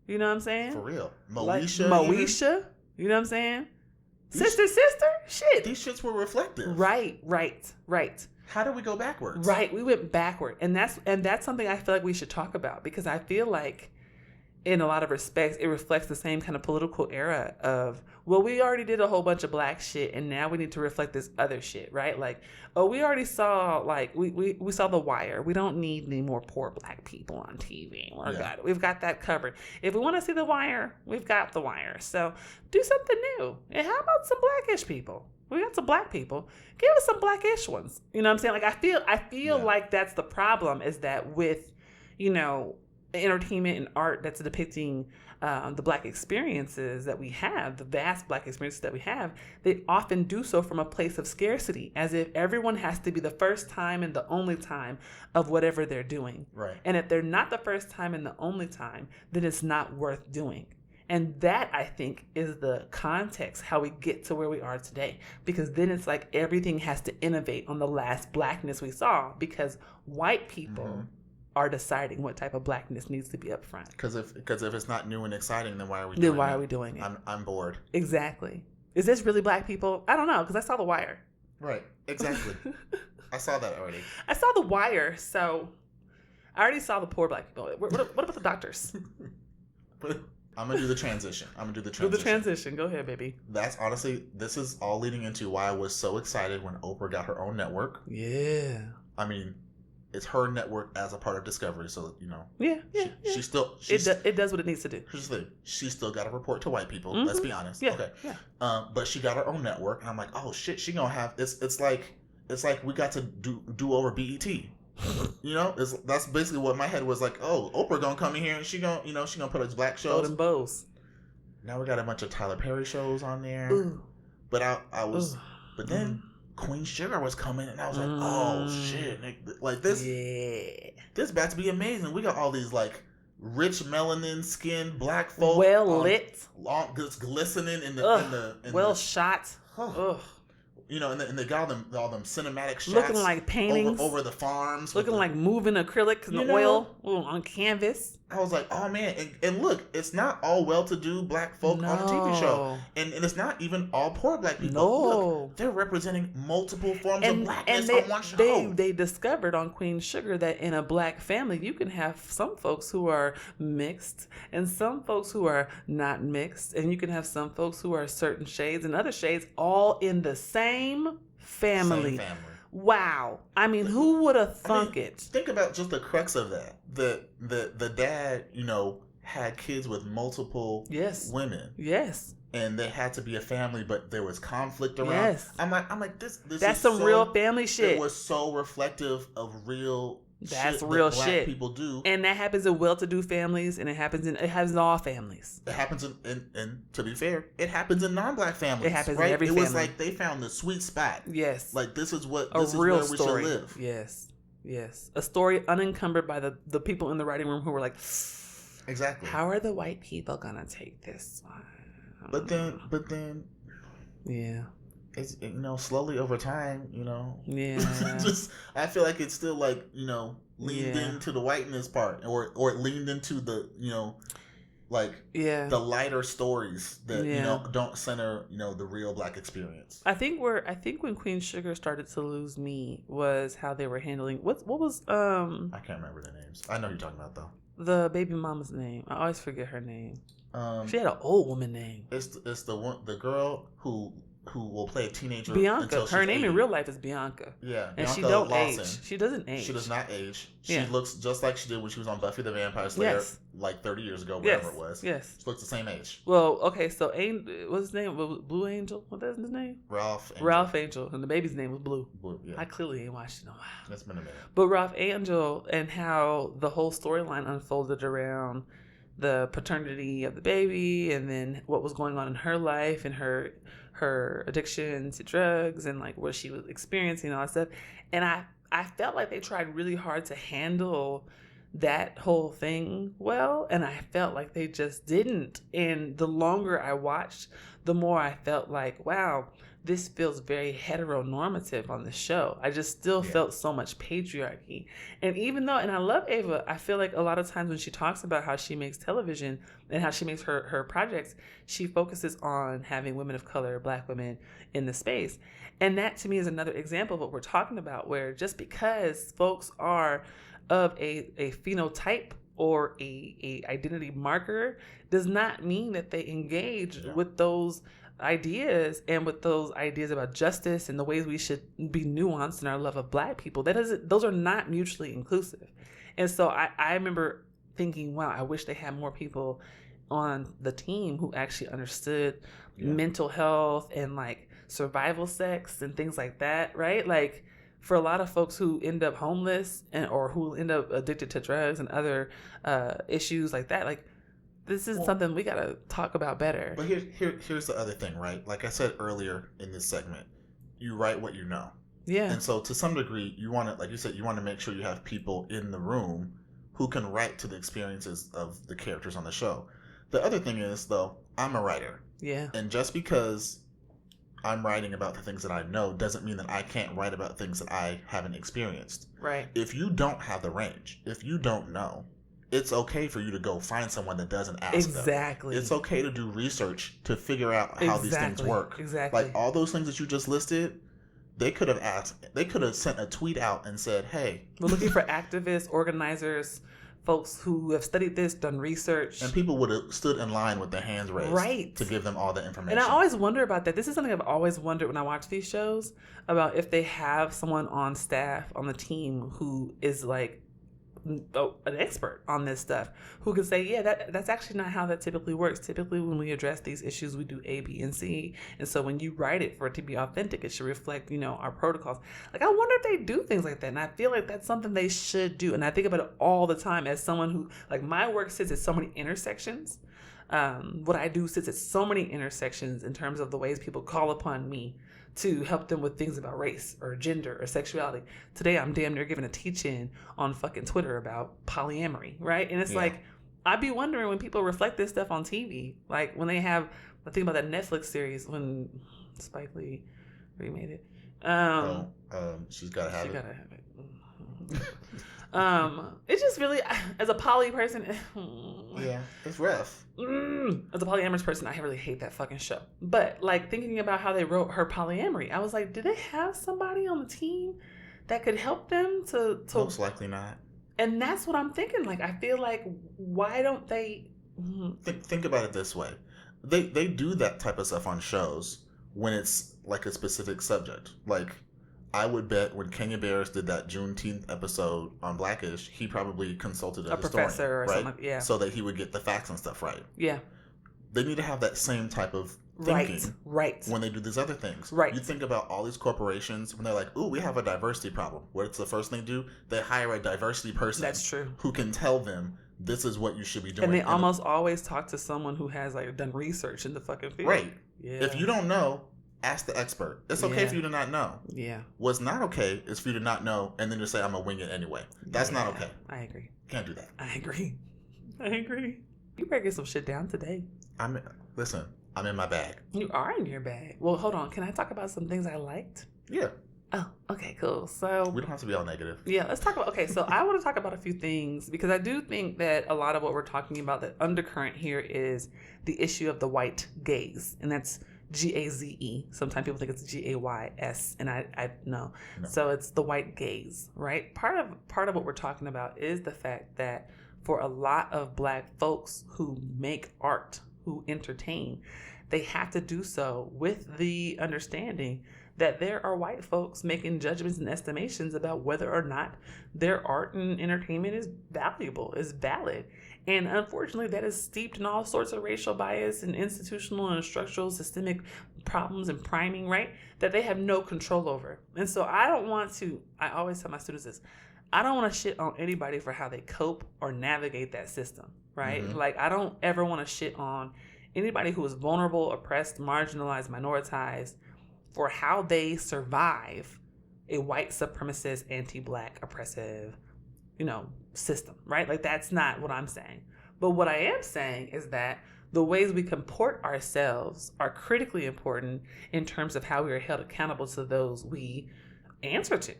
you know what I'm saying? For real. Moesha, you know what I'm saying? Sister, shit. These shits were reflective. Right. How did we go backwards? Right, we went backward, and that's something I feel like we should talk about, because I feel like in a lot of respects, it reflects the same kind of political era of, well, we already did a whole bunch of black shit, and now we need to reflect this other shit, right? Like, oh, we already saw, like, we saw The Wire. We don't need any more poor black people on TV. We've got that covered. If we want to see The Wire, we've got The Wire. So do something new. And how about some blackish people? We got some black people. Give us some blackish ones. You know what I'm saying? Like, I feel like that's the problem, is that with, you know, entertainment and art that's depicting the black experiences that we have, the vast black experiences that we have, they often do so from a place of scarcity, as if everyone has to be the first time and the only time of whatever they're doing. Right. And if they're not the first time and the only time, then it's not worth doing. And that, I think, is the context, how we get to where we are today. Because then it's like everything has to innovate on the last blackness we saw, because white people are deciding what type of blackness needs to be up front. Because if it's not new and exciting, then why are we doing it? Then why are we doing it? I'm bored. Exactly. Is this really black people? I don't know, because I saw The Wire. Right. Exactly. I saw that already. I saw The Wire, so I already saw the poor black people. What about the doctors? I'm going to do the transition. Do the transition. Go ahead, baby. That's honestly, this is all leading into why I was so excited when Oprah got her own network. Yeah. I mean, it's her network as a part of Discovery, so, you know. Yeah. It does what it needs to do. Here's the thing. She still got to report to white people. Let's be honest. Yeah. Okay. Yeah. But she got her own network, and I'm like, oh shit, she gonna have it's like we got to do over BET. You know, that's basically what my head was like. Oh, Oprah gonna come in here and she gonna put us black shows. Golden Bows. Now we got a bunch of Tyler Perry shows on there. Ooh. But but then Queen Sugar was coming, and I was like, oh shit, like this. Yeah. This about to be amazing. We got all these like rich melanin skinned black folk, well lit, just glistening in well shot. Ugh. and they got all them cinematic shots. Looking like paintings. Over the farms. Looking like moving acrylic in the oil on canvas. I was like, oh man. And look, it's not all well-to-do black folk on the TV show. And it's not even all poor black people. No. Look, they're representing multiple forms of blackness on one show. They discovered on Queen Sugar that in a black family, you can have some folks who are mixed and some folks who are not mixed. And you can have some folks who are certain shades and other shades all in the same family. Wow. I mean, who would have thunk it? Think about just the crux of that. The dad, had kids with multiple women. Yes. And they had to be a family, but there was conflict around. Yes. I'm like, this that's some real family shit. It was so reflective of real That's shit real that black shit. people do. And that happens in well-to-do families, and it happens in all families. It happens in to be fair, it happens in non-black families. It happens right? in every It family. was like they found the sweet spot. Yes. Like this is where real we story. should live. Yes. Yes. A story unencumbered by the people in the writing room who were like, exactly. How are the white people gonna take this one? But then yeah. It's slowly over time, Yeah. just I feel like it's still like, leaned into the whiteness part or it leaned into the, the lighter stories that don't center, the real black experience. I think when Queen Sugar started to lose me was how they were handling what was I can't remember the names. I know who you're talking about though. The baby mama's name. I always forget her name. She had an old woman name. It's the girl who will play a teenager. Bianca. Her name 80. in real life is Bianca. Yeah, and Bianca she don't Lawson. age. She doesn't age. She does not age. She looks just like she did when she was on Buffy the Vampire Slayer, like 30 years ago, whatever it was. Yes, she looks the same age. Well, okay, so what's his name? Blue Angel. What is his name? Ralph Angel, and the baby's name was Blue. Yeah. I clearly ain't watched it in a while. That's been a minute. But Ralph Angel and how the whole storyline unfolded around the paternity of the baby, and then what was going on in her life and her addiction to drugs and like what she was experiencing and all that stuff. And I felt like they tried really hard to handle that whole thing well, and I felt like they just didn't. And the longer I watched, the more I felt like, wow, this feels very heteronormative on the show. I just still felt so much patriarchy. And even though, and I love Ava, I feel like a lot of times when she talks about how she makes television and how she makes her projects, she focuses on having women of color, black women in the space. And that to me is another example of what we're talking about, where just because folks are of a phenotype or a identity marker does not mean that they engage with those ideas and with those ideas about justice and the ways we should be nuanced in our love of black people. Those are not mutually inclusive. And so I remember thinking, wow, I wish they had more people on the team who actually understood mental health and like survival sex and things like that, right? Like for a lot of folks who end up homeless or who end up addicted to drugs and other issues like that, like this is something we gotta talk about better. But here's the other thing, right? Like I said earlier in this segment, you write what you know. Yeah. And so to some degree, you want to, like you said, you want to make sure you have people in the room who can write to the experiences of the characters on the show. The other thing is, though, I'm a writer. Yeah. And just because I'm writing about the things that I know doesn't mean that I can't write about things that I haven't experienced. Right. If you don't have the range, if you don't know, it's okay for you to go find someone that doesn't ask them. Exactly. It's okay to do research to figure out how these things work. Exactly. Like all those things that you just listed, they could have sent a tweet out and said, hey. We're looking for activists, organizers, folks who have studied this, done research. And people would have stood in line with their hands raised to give them all the information. And I always wonder about that. This is something I've always wondered when I watch these shows, about if they have someone on staff, on the team, who is like an expert on this stuff, who can say, yeah, that's actually not how that typically works. Typically when we address these issues, we do A, B, and C. And so when you write it for it to be authentic, it should reflect, our protocols. Like, I wonder if they do things like that. And I feel like that's something they should do. And I think about it all the time as someone who, like, my work sits at so many intersections. What I do sits at so many intersections in terms of the ways people call upon me to help them with things about race or gender or sexuality. Today, I'm damn near giving a teach-in on fucking Twitter about polyamory, right? And it's like, I'd be wondering when people reflect this stuff on TV, like when they have, I think about that Netflix series when Spike Lee remade it. She's gotta have it. She gotta have it. It's just really, as a poly person, yeah, it's rough. As a polyamorous person, I really hate that fucking show. But like thinking about how they wrote her polyamory, I was like, did they have somebody on the team that could help them to Most likely not. And that's what I'm thinking. Like, I feel like, why don't they think about it this way? They do that type of stuff on shows when it's like a specific subject. Like, I would bet when Kanye Barris did that Juneteenth episode on Blackish, he probably consulted a professor or right? something, yeah, so that he would get the facts and stuff right. Yeah, they need to have that same type of thinking, right, when they do these other things. Right. You think about all these corporations when they're like, "Ooh, we have a diversity problem." What's the first thing they do? They hire a diversity person. That's true. Who can tell them this is what you should be doing. And they almost always talk to someone who has like done research in the fucking field. Right. Yeah. If you don't know, ask the expert. It's okay for you to not know. Yeah. What's not okay is for you to not know and then just say, I'm going to wing it anyway. That's not okay. I agree. Can't do that. I agree. You better get some shit down today. Listen, I'm in my bag. You are in your bag. Well, hold on. Can I talk about some things I liked? Yeah. Oh, okay, cool. So we don't have to be all negative. Yeah, let's talk about, okay, so I want to talk about a few things because I do think that a lot of what we're talking about, the undercurrent here is the issue of the white gaze, and that's Gaze. Sometimes people think it's Gays, and I know. No. So it's the white gaze, right? Part of what we're talking about is the fact that for a lot of Black folks who make art, who entertain, they have to do so with the understanding that there are white folks making judgments and estimations about whether or not their art and entertainment is valuable, is valid. And unfortunately, that is steeped in all sorts of racial bias and institutional and structural systemic problems and priming, right? That they have no control over. And so I always tell my students this, I don't want to shit on anybody for how they cope or navigate that system, right? Mm-hmm. Like, I don't ever want to shit on anybody who is vulnerable, oppressed, marginalized, minoritized, for how they survive a white supremacist, anti-Black, oppressive, system, right? Like, that's not what I'm saying. But what I am saying is that the ways we comport ourselves are critically important in terms of how we are held accountable to those we answer to,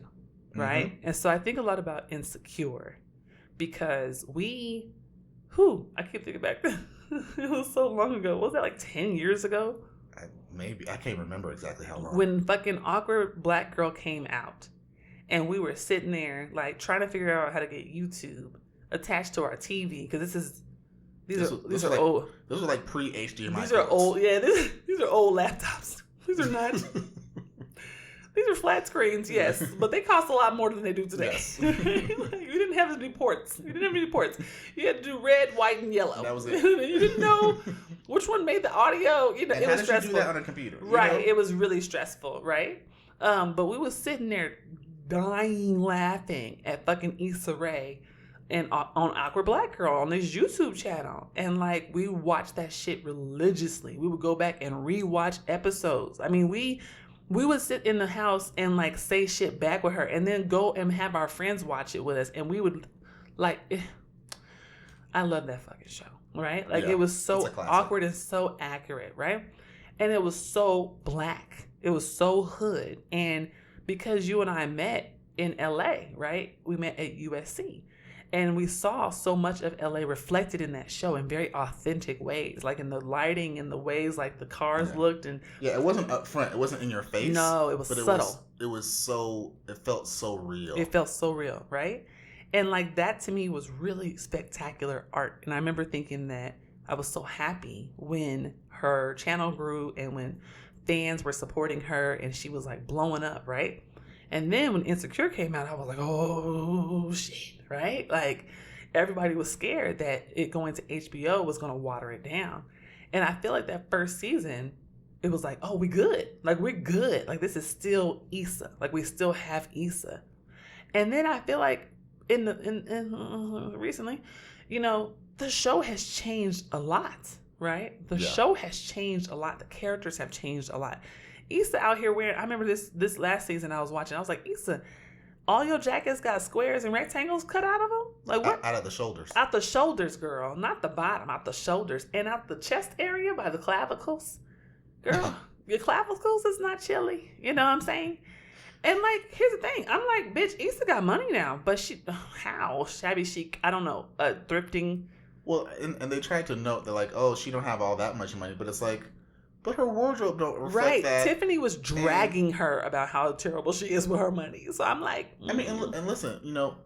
right? Mm-hmm. And so I think a lot about Insecure because I keep thinking back, it was so long ago. What was that, like 10 years ago? Maybe. I can't remember exactly how long. When fucking Awkward Black Girl came out and we were sitting there like trying to figure out how to get YouTube attached to our TV because these are old. Those are like pre-HDMI. These are old. Yeah, these are old laptops. These are not. These are flat screens, yes, but they cost a lot more than they do today. Yes. You didn't have as many ports. You had to do red, white, and yellow. That was it. You didn't know which one made the audio. And it was stressful. You do that on a computer? Right. It was really stressful, right? But we was sitting there dying laughing at fucking Issa Rae and on Awkward Black Girl on this YouTube channel. And like, we watched that shit religiously. We would go back and rewatch episodes. I mean, we would sit in the house and like say shit back with her and then go and have our friends watch it with us. And we would like, I love that fucking show, right? Like it was so awkward and so accurate, right? And it was so Black. It was so hood. And because you and I met in LA, right? We met at USC. And we saw so much of LA reflected in that show in very authentic ways, like in the lighting and the ways like the cars looked. And it wasn't up front. It wasn't in your face. No, it was subtle. It felt so real. It felt so real, right? And like that to me was really spectacular art. And I remember thinking that I was so happy when her channel grew and when fans were supporting her and she was like blowing up, right? And then when Insecure came out, I was like, oh, shit, right? Like, everybody was scared that it going to HBO was going to water it down. And I feel like that first season, it was like, oh, we good. Like, we're good. Like, this is still Issa. Like, we still have Issa. And then I feel like recently, the show has changed a lot, right? The show has changed a lot. The characters have changed a lot. Issa out here wearing, I remember this last season I was watching, I was like, Issa, all your jackets got squares and rectangles cut out of them? Like what? Out of the shoulders. Out the shoulders, girl. Not the bottom, out the shoulders. And out the chest area by the clavicles. Girl, your clavicles is not chilly. You know what I'm saying? And like, here's the thing. I'm like, bitch, Issa got money now, but how shabby chic? I don't know. Thrifting. Well, and they tried to note that like, oh, she don't have all that much money, but it's like, but her wardrobe don't reflect that. Tiffany was dragging her about how terrible she is with her money. So I'm like, I mean, and listen, you know,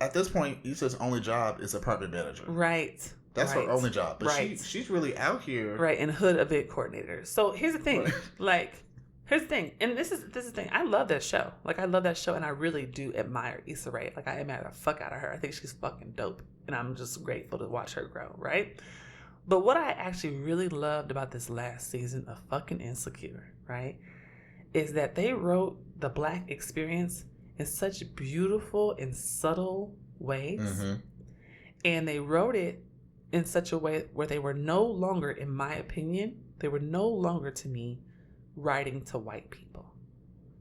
at this point, Issa's only job is apartment manager. Right. That's her only job. But she's really out here. Right, and hood event coordinator. So here's the thing. Right. Like, here's the thing. And this is the thing. I love that show. Like, I love that show, and I really do admire Issa Rae. Like, I admire the fuck out of her. I think she's fucking dope. And I'm just grateful to watch her grow, right? But what I actually really loved about this last season of fucking Insecure, right, is that they wrote the Black experience in such beautiful and subtle ways. Mm-hmm. And they wrote it in such a way where they were no longer, in my opinion, they were no longer to me writing to white people.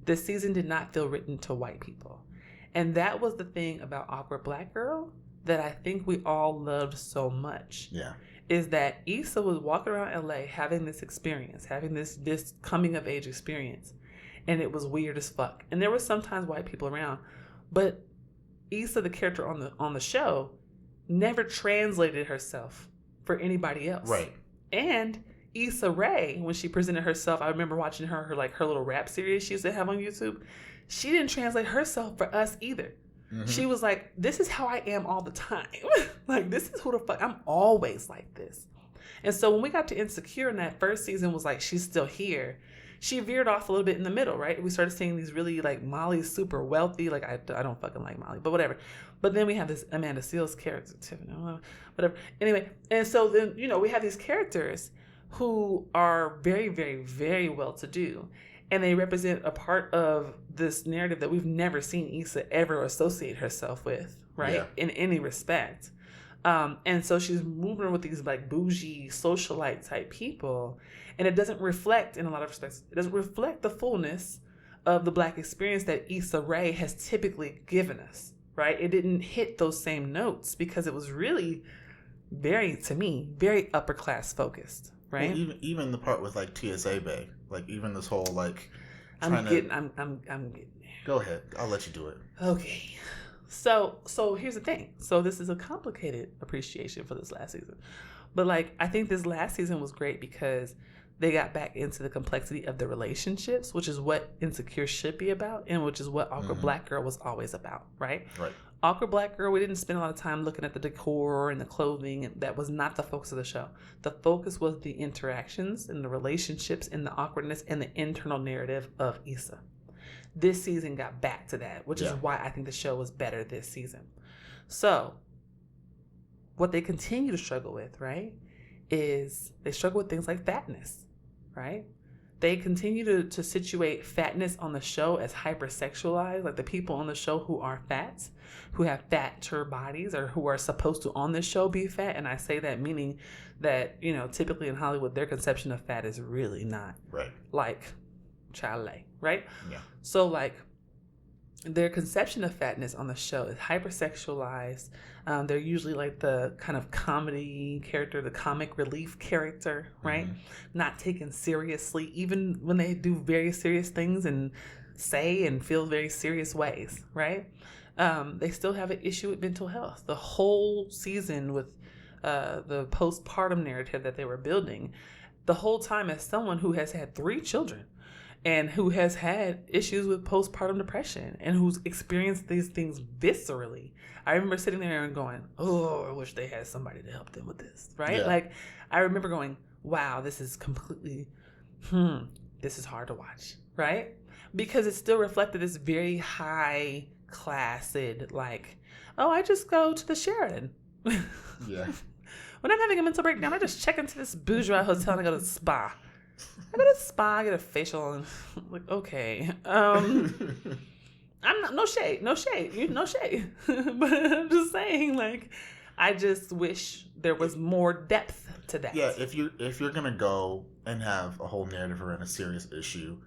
This season did not feel written to white people. And that was the thing about Awkward Black Girl that I think we all loved so much. Yeah. Is that Issa was walking around LA having this experience, having this coming of age experience. And it was weird as fuck. And there were sometimes white people around. But Issa, the character on the show, never translated herself for anybody else. Right. And Issa Rae, when she presented herself, I remember watching her little rap series she used to have on YouTube. She didn't translate herself for us either. Mm-hmm. She was like, this is how I am all the time. Like, this is who the fuck, I'm always like this. And so when we got to Insecure and that first season was like, she's still here, she veered off a little bit in the middle, right? We started seeing these really, like, Molly's super wealthy. Like, I don't fucking like Molly, but whatever. But then we have this Amanda Seales character, Tiffany, whatever. Anyway, and so then, you know, we have these characters who are very, very, very well-to-do. And they represent a part of this narrative that we've never seen Issa ever associate herself with, right? Yeah. In any respect. And so she's moving with these like bougie socialite type people. And it doesn't reflect, in a lot of respects, it doesn't reflect the fullness of the Black experience that Issa Rae has typically given us, right? It didn't hit those same notes because it was really very, to me, very upper class focused, right? Well, even the part with like TSA Bay, like even this whole like. I'm getting there. Go ahead. I'll let you do it. Okay. So here's the thing. So this is a complicated appreciation for this last season. But like, I think this last season was great because they got back into the complexity of the relationships, which is what Insecure should be about, and which is what Awkward Black Girl was always about, right? Right. Awkward Black Girl, we didn't spend a lot of time looking at the decor and the clothing, and that was not the focus of the show. The focus was the interactions and the relationships and the awkwardness and the internal narrative of Issa. This season got back to that, which is why I think the show was better this season. So, what they continue to struggle with, right, is they struggle with things like fatness, right? They continue to situate fatness on the show as hypersexualized, like the people on the show who are fat, who have fatter bodies, or who are supposed to on this show be fat. And I say that meaning that, you know, typically in Hollywood, their conception of fat is really not like Chalet, right? Yeah. So like their conception of fatness on the show is hypersexualized. They're usually like the kind of comedy character, the comic relief character, right? Mm-hmm. Not taken seriously, even when they do very serious things and say and feel very serious ways, right? They still have an issue with mental health. The whole season with the postpartum narrative that they were building, the whole time as someone who has had 3 children, and who has had issues with postpartum depression and who's experienced these things viscerally. I remember sitting there and going, oh, I wish they had somebody to help them with this, right? Yeah. Like, I remember going, wow, this is completely, this is hard to watch, right? Because it still reflected this very high classed, like, oh, I just go to the Sheraton. Yeah. When I'm having a mental breakdown, I just check into this bourgeois hotel and I go to the spa. I go to the spa, I get a facial, and I'm like, okay. I'm not, no shade. But I'm just saying, like, I just wish there was more depth to that. Yeah, if you're gonna go and have a whole narrative around a serious issue,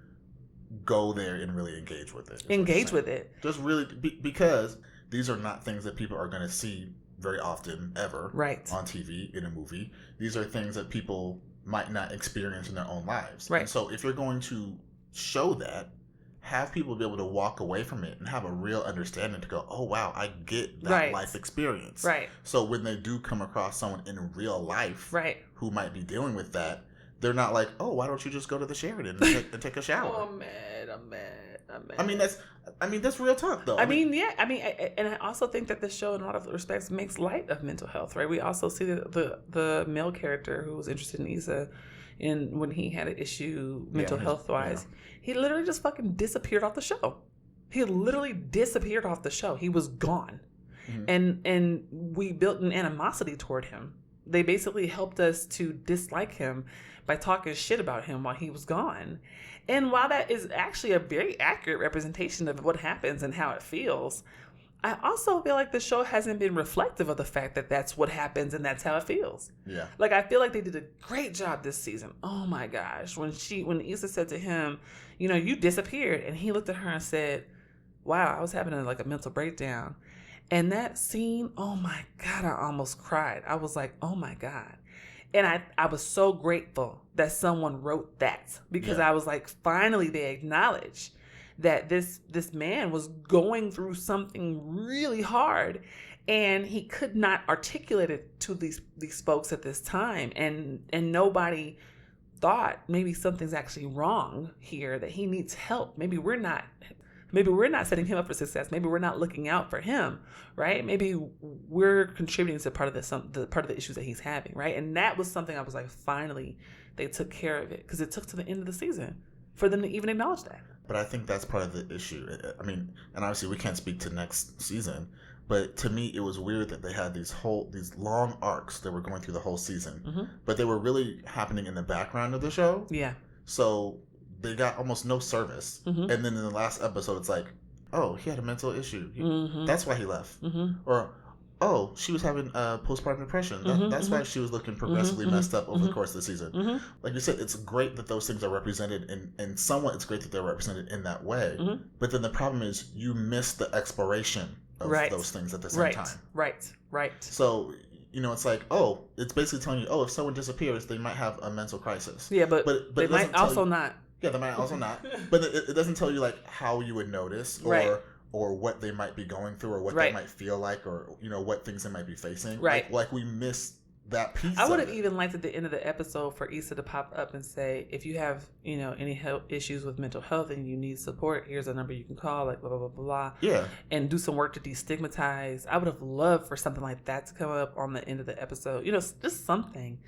go there and really engage with it. Engage with it. Just really, because these are not things that people are gonna see very often ever Right. on TV, in a movie. These are things that people might not experience in their own lives. Right. And so if you're going to show that, have people be able to walk away from it and have a real understanding to go, oh, wow, I get that Right. life experience. Right. So when they do come across someone in real life Right. who might be dealing with that, they're not like, oh, why don't you just go to the Sheridan and take a shower? Oh, I'm mad. I mean, that's real talk, though. And I also think that the show, in a lot of respects, makes light of mental health, right? We also see the male character who was interested in Issa, and when he had an issue mental health wise, he literally just fucking disappeared off the show. He literally disappeared off the show. He was gone, and we built an animosity toward him. They basically helped us to dislike him by talking shit about him while he was gone. And while that is actually a very accurate representation of what happens and how it feels, I also feel like the show hasn't been reflective of the fact that that's what happens and that's how it feels. Yeah. Like, I feel like they did a great job this season. Oh my gosh. When Issa said to him, you disappeared, and he looked at her and said, wow, I was having a mental breakdown. And that scene, oh my God, I almost cried. I was like, oh my God. And I was so grateful that someone wrote that, because I was like, finally they acknowledge that this man was going through something really hard, and he could not articulate it to these folks at this time, and nobody thought maybe something's actually wrong here, that he needs help. Maybe we're not setting him up for success. Maybe we're not looking out for him, right? Maybe we're contributing to part of the issues that he's having, right? And that was something I was like, finally, they took care of it, because it took to the end of the season for them to even acknowledge that. But I think that's part of the issue. I mean, and obviously we can't speak to next season, but to me it was weird that they had these long arcs that were going through the whole season, but they were really happening in the background of the show. Yeah. So they got almost no service. And then in the last episode, it's like, oh, he had a mental issue. That's why he left. Or, oh, she was having postpartum depression. That's why she was looking progressively messed up over the course of the season. Like you said, it's great that those things are represented, and somewhat it's great that they're represented in that way. But then the problem is you miss the exploration of those things at the same time. Right. So, it's like, oh, it's basically telling you, oh, if someone disappears, they might have a mental crisis. Yeah, but they might also not. Yeah, they might also not. But it doesn't tell you like how you would notice, or what they might be going through, or what they might feel like, or what things they might be facing. Right. Like we missed that piece. I would have even liked at the end of the episode for Issa to pop up and say, if you have any health issues with mental health and you need support, here's a number you can call, like blah blah blah blah. Yeah. And do some work to destigmatize. I would have loved for something like that to come up on the end of the episode. Just something.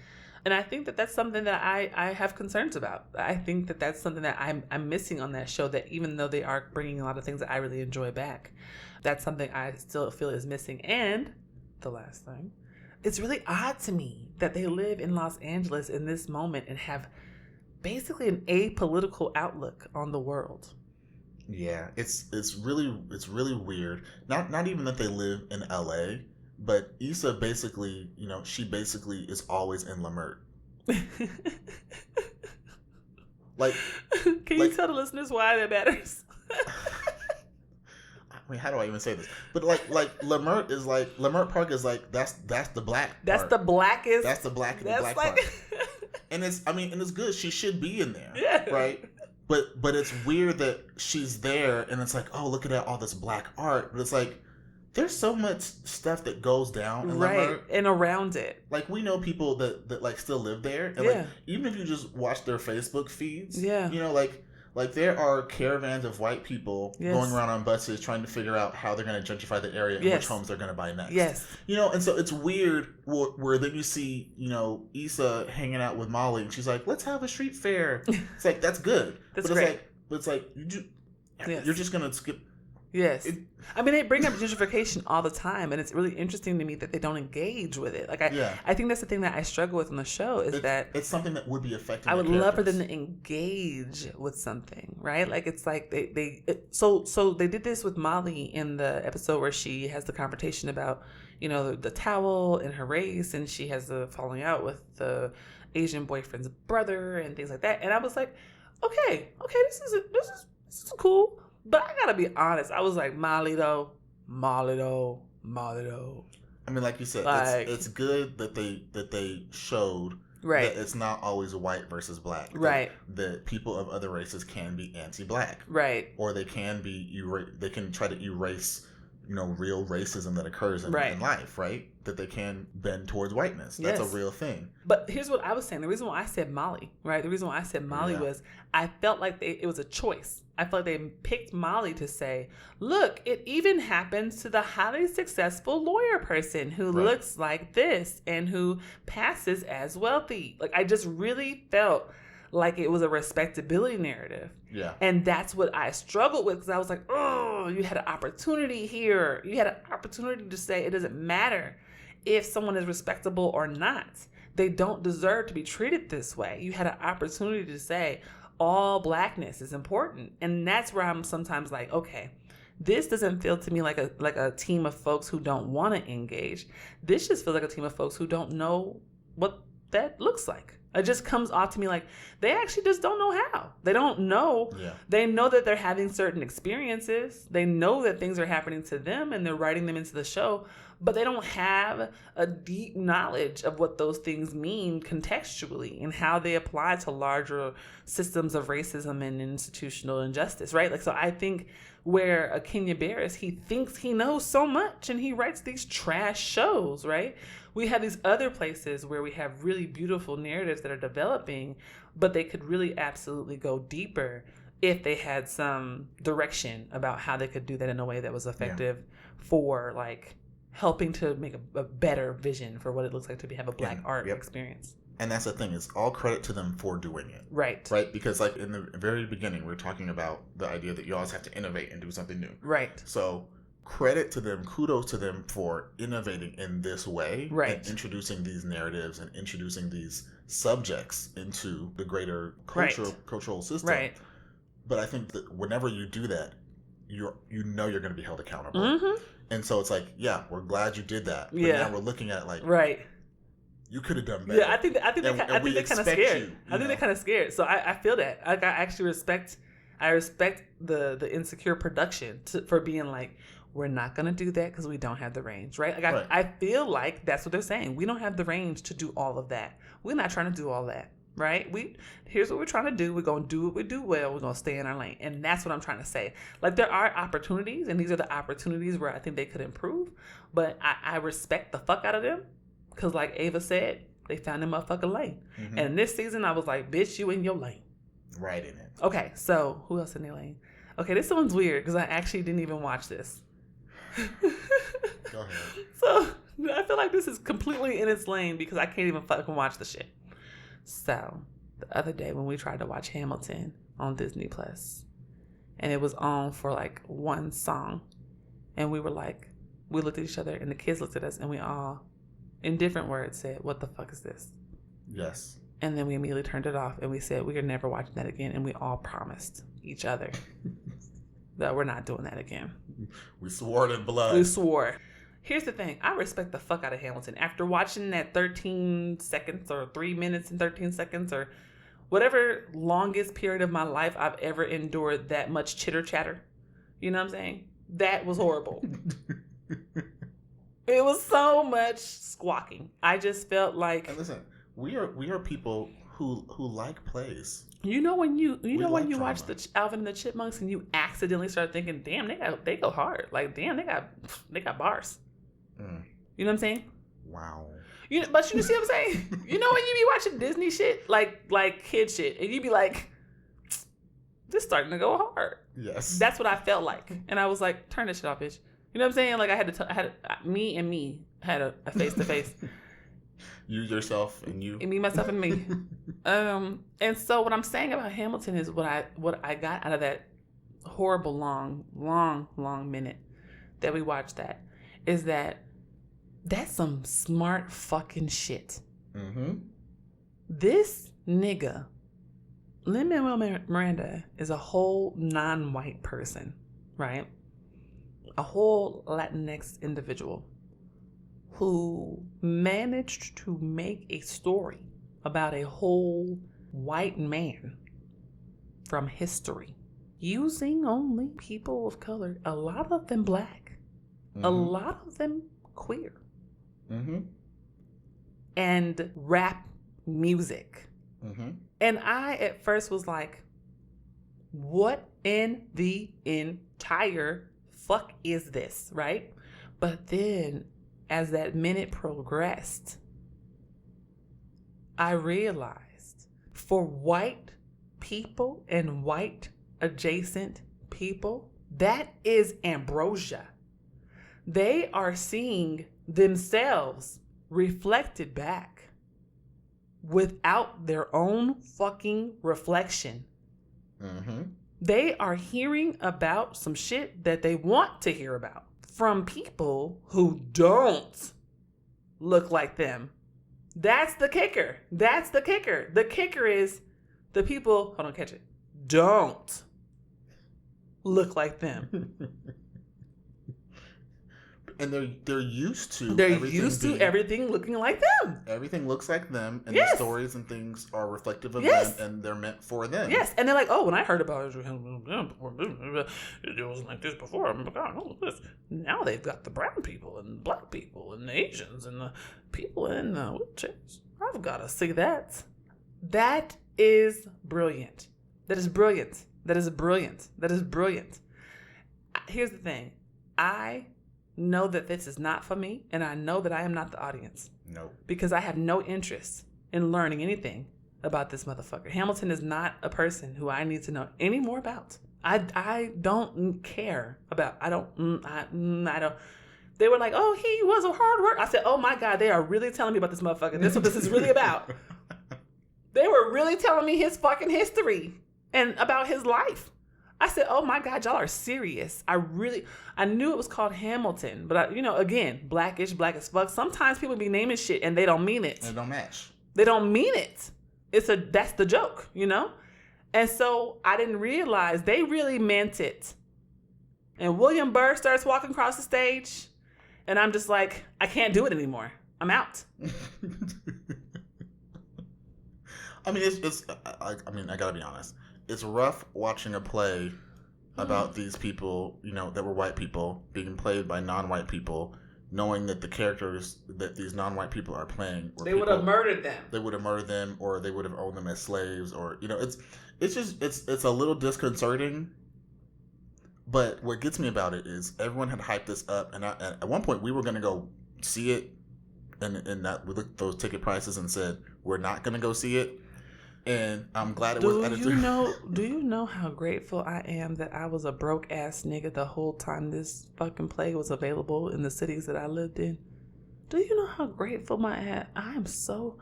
And I think that that's something that I have concerns about. I think that that's something that I'm missing on that show, that even though they are bringing a lot of things that I really enjoy back, that's something I still feel is missing. And the last thing, it's really odd to me that they live in Los Angeles in this moment and have basically an apolitical outlook on the world. Yeah, it's really weird. Not even that they live in LA, but Issa basically, she basically is always in Lamert. Like, can you tell the listeners why that matters? I mean, how do I even say this? But like Lamert is like, Lamert Park is like, that's the black That's part. the blackest. That's the black part. And it's good. She should be in there. Yeah. Right? But it's weird that she's there and it's like, oh, look at all this black art. But it's like, there's so much stuff that goes down in Lamert. And around it. Like, we know people that like still live there. And like, even if you just watch their Facebook feeds, like there are caravans of white people going around on buses trying to figure out how they're going to gentrify the area and which homes they're going to buy next. Yes. And so it's weird where then you see, Issa hanging out with Molly and she's like, let's have a street fair. It's like, that's good. That's great. It's like you're just going to skip. Yes. I mean, they bring up gentrification all the time, and it's really interesting to me that they don't engage with it. Like, I think that's the thing that I struggle with on the show is that it's something that would be affecting. I would love for them to engage with something, right? Like, it's like so they did this with Molly in the episode where she has the confrontation about, the towel and her race, and she has the falling out with the Asian boyfriend's brother and things like that. And I was like, okay, this is cool. But I gotta be honest, I was like, Molly though. I mean, like you said, Like, it's good that they showed right. that it's not always white versus black. Right. That people of other races can be anti-black. Right. Or they can be they can try to erase, real racism that occurs in life, right? That they can bend towards whiteness. That's a real thing. But here's what I was saying. The reason why I said Molly, right? The reason why I said Molly was I felt like it was a choice. I felt like they picked Molly to say, look, it even happens to the highly successful lawyer person who looks like this and who passes as wealthy. Like, I just really felt like it was a respectability narrative. Yeah. And that's what I struggled with, because I was like, oh, you had an opportunity here. You had an opportunity to say it doesn't matter if someone is respectable or not. They don't deserve to be treated this way. You had an opportunity to say all blackness is important. And that's where I'm sometimes like, okay, this doesn't feel to me like a team of folks who don't want to engage. This just feels like a team of folks who don't know what that looks like. It just comes off to me like they actually just don't know how. They don't know. Yeah. They know that they're having certain experiences. They know that things are happening to them and they're writing them into the show, but they don't have a deep knowledge of what those things mean contextually and how they apply to larger systems of racism and institutional injustice, right? Like, so I think where a Kanye Barris, he thinks he knows so much and he writes these trash shows, right? We have these other places where we have really beautiful narratives that are developing, but they could really absolutely go deeper if they had some direction about how they could do that in a way that was effective for like helping to make a better vision for what it looks like to have a black art experience. And that's the thing, is all credit to them for doing it. Right. Right? Because like in the very beginning, we were talking about the idea that you always have to innovate and do something new. Right. So credit to them, kudos to them for innovating in this way. Right. And introducing these narratives and introducing these subjects into the greater cultural system. Right. But I think that whenever you do that, you're going to be held accountable. Mm-hmm. And so it's like, yeah, we're glad you did that. But now we're looking at it like, you could have done better. Yeah, I think they're kind of scared. I think they're kind of scared. So I feel that. Like, I actually respect the Insecure production for being like, we're not going to do that because we don't have the range, right? Like, I feel like that's what they're saying. We don't have the range to do all of that. We're not trying to do all that, right? Here's what we're trying to do. We're going to do what we do well. We're going to stay in our lane. And that's what I'm trying to say. Like, there are opportunities, and these are the opportunities where I think they could improve. But I respect the fuck out of them because, like Ava said, they found their motherfucking lane. Mm-hmm. And this season, I was like, bitch, you in your lane. Right in it. Okay, so who else in their lane? Okay, this one's weird because I actually didn't even watch this. Go ahead. So I feel like this is completely in its lane because I can't even fucking watch the shit. So the other day when we tried to watch Hamilton on Disney Plus, and it was on for like one song, and we looked at each other, and the kids looked at us, and we all, in different words, said, "What the fuck is this?" Yes. And then we immediately turned it off, and we said we are never watching that again, and we all promised each other that we're not doing that again. We swore it in blood. We swore. Here's the thing. I respect the fuck out of Hamilton. After watching that 13 seconds or 3 minutes and 13 seconds or whatever longest period of my life I've ever endured that much chitter chatter. You know what I'm saying? That was horrible. It was so much squawking. I just felt like... And listen, we are people who like plays. You know when you watch the Alvin and the Chipmunks and you accidentally start thinking, damn, they go hard. Like, damn, they got bars. Mm. You know what I'm saying? Wow. But you see what I'm saying? You know when you be watching Disney shit, like kid shit, and you be like, this starting to go hard. Yes. That's what I felt like, and I was like, turn this shit off, bitch. You know what I'm saying? Like, I had me had a face to face. You, yourself, and you. And me, myself, and me. And so what I'm saying about Hamilton is what I got out of that horrible long minute that we watched that is that's some smart fucking shit. Mm-hmm. This nigga, Lin-Manuel Miranda, is a whole non-white person, right? A whole Latinx individual who managed to make a story about a whole white man from history using only people of color, a lot of them black, a lot of them queer, and rap music. Mm-hmm. And I at first was like, what in the entire fuck is this, right? But then as that minute progressed, I realized for white people and white adjacent people, that is ambrosia. They are seeing themselves reflected back without their own fucking reflection. Mm-hmm. They are hearing about some shit that they want to hear about from people who don't look like them. That's the kicker. That's the kicker. The kicker is the people, hold on, catch it, don't look like them. And they're used to everything looking like them. Everything looks like them, and Yes. the stories and things are reflective of Yes. them, and they're meant for them. Yes, and they're like, oh, when I heard about it was like this before. I'm like, oh, this. Now they've got the brown people and black people and the Asians and the people in the wheelchairs. I've got to see that. That is brilliant. That is brilliant. That is brilliant. That is brilliant. Here's the thing. I know that this is not for me, and I know that I am not the audience. No. Because I have no interest in learning anything about this motherfucker. Hamilton is not a person who I need to know any more about. I don't care about. I don't. They were like, oh, he was a hard worker. I said, oh my God, they are really telling me about this motherfucker. This is what this is really about. They were really telling me his fucking history and about his life. I said, oh my God, y'all are serious. I knew it was called Hamilton, but again, black as fuck. Sometimes people be naming shit and they don't mean it. And it don't match. They don't mean it. That's the joke, And so I didn't realize they really meant it. And William Burr starts walking across the stage, and I'm just like, I can't do it anymore. I'm out. I mean, I gotta be honest. It's rough watching a play about these people, that were white people being played by non-white people, knowing that the characters that these non-white people are playing were would have murdered them. They would have murdered them, or they would have owned them as slaves, or it's a little disconcerting. But what gets me about it is everyone had hyped this up, and at one point we were going to go see it, and that we looked at those ticket prices and said we're not going to go see it. And I'm glad it was edited. Do you know how grateful I am that I was a broke ass nigga the whole time this fucking play was available in the cities that I lived in? Do you know how grateful I am so,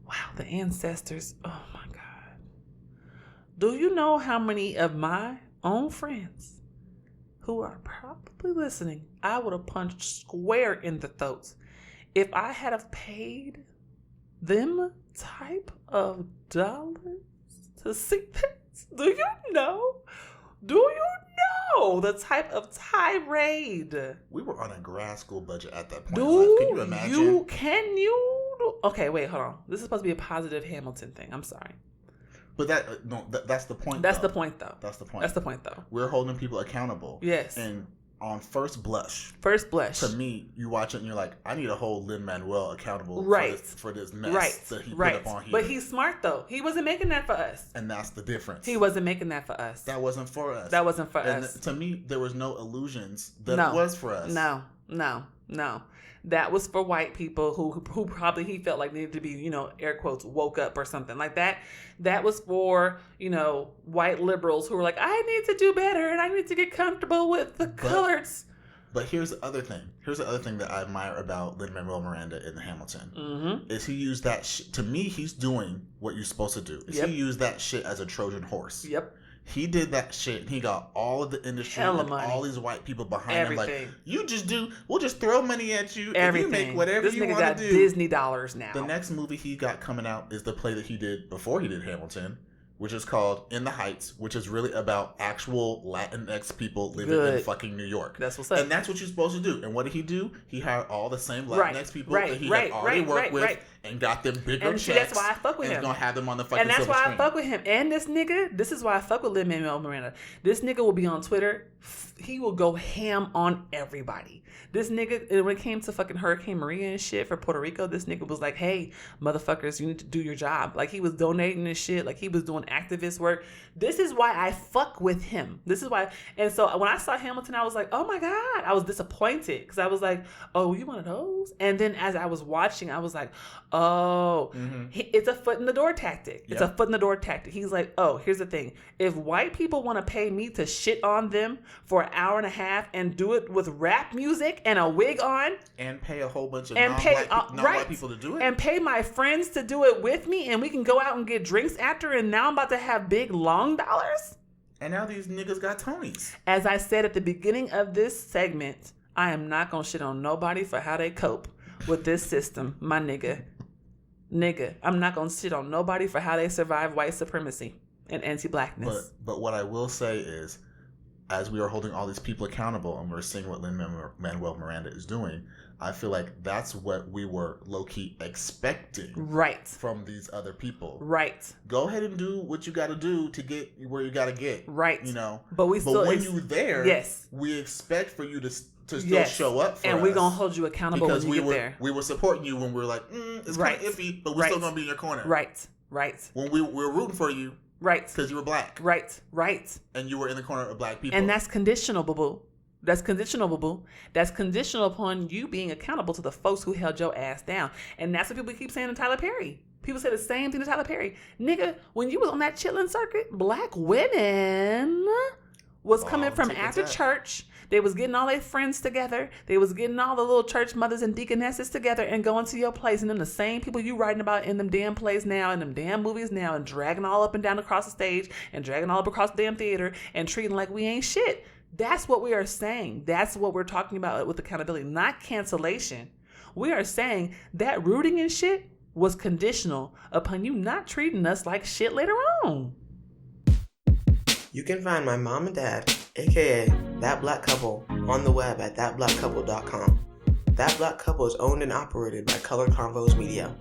wow, the ancestors, oh my God. Do you know how many of my own friends who are probably listening, I would have punched square in the throats if I had have paid them type of dollars to see this? Do you know the type of tirade? We were on a grad school budget at that point. Can you imagine? Okay, wait, hold on. This is supposed to be a positive Hamilton thing. I'm sorry. But that's the point. That's the point, though. That's the point. That's the point, though. We're holding people accountable. Yes. And on first blush, to me, you watch it and you're like, I need to hold Lin-Manuel accountable for this mess that he put up on here. But he's smart, though. He wasn't making that for us. And that's the difference. He wasn't making that for us. That wasn't for us. And to me, there was no illusions that it was for us. No. That was for white people who probably he felt like needed to be, air quotes, woke up or something like that. That was for, white liberals who were like, I need to do better and I need to get comfortable with the colors. But here's the other thing. Here's the other thing that I admire about Lin-Manuel Miranda in the Hamilton. Mm-hmm. Is he used that to me, he's doing what you're supposed to do. He used that shit as a Trojan horse. Yep. He did that shit and he got all of the industry and all these white people behind him. Like, we'll just throw money at you and you make whatever you want to do. This nigga got Disney dollars now. The next movie he got coming out is the play that he did before he did Hamilton, which is called In the Heights, which is really about actual Latinx people living in fucking New York. That's what's up. And that's what you're supposed to do. And what did he do? He hired all the same Latinx people that he had already worked with and got them bigger checks. And that's why I fuck with him. And he's going to have them on the fucking And that's silver why screen. I fuck with him. And this nigga, this is why I fuck with Lin-Manuel Miranda. This nigga will be on Twitter. He will go ham on everybody. This nigga, when it came to fucking Hurricane Maria and shit for Puerto Rico, this nigga was like, hey, motherfuckers, you need to do your job. Like, he was donating and shit. Like, he was doing activist work. This is why I fuck with him. This is why. And so when I saw Hamilton, I was like, oh my God. I was disappointed because I was like, oh, you one of those? And then as I was watching, I was like, oh, it's a foot in the door tactic. It's a foot in the door tactic. He's like, oh, here's the thing. If white people want to pay me to shit on them for an hour and a half and do it with rap music and a wig on. And pay a whole bunch of non-white people to do it. And pay my friends to do it with me and we can go out and get drinks after and now I'm about to have big long dollars. And now these niggas got Tonys. As I said at the beginning of this segment, I am not going to shit on nobody for how they cope with this system, my nigga. I'm not going to shit on nobody for how they survive white supremacy and anti-blackness. But what I will say is, as we are holding all these people accountable and we're seeing what Lin-Manuel Miranda is doing, I feel like that's what we were low-key expecting from these other people. Right. Go ahead and do what you got to do to get where you got to get. Right. You know? But when you're there, we expect for you to still show up for us. And we're going to hold you accountable when you get there. We were supporting you when we were like, it's kind of iffy, but we're still going to be in your corner. Right. When we were rooting for you. Right. Because you were black. Right. And you were in the corner of black people. And that's conditional, boo-boo. That's conditional, boo-boo. That's conditional upon you being accountable to the folks who held your ass down. And that's what people keep saying to Tyler Perry. People say the same thing to Tyler Perry. Nigga, when you was on that chilling circuit, black women was coming from after church. They was getting all their friends together. They was getting all the little church mothers and deaconesses together and going to your place. And then the same people you writing about in them damn plays now, in them damn movies now, and dragging all up and down across the stage and dragging all up across the damn theater and treating like we ain't shit. That's what we are saying. That's what we're talking about with accountability, not cancellation. We are saying that rooting and shit was conditional upon you not treating us like shit later on. You can find my mom and dad, aka That Black Couple, on the web at thatblackcouple.com. That Black Couple is owned and operated by Colored Convos Media.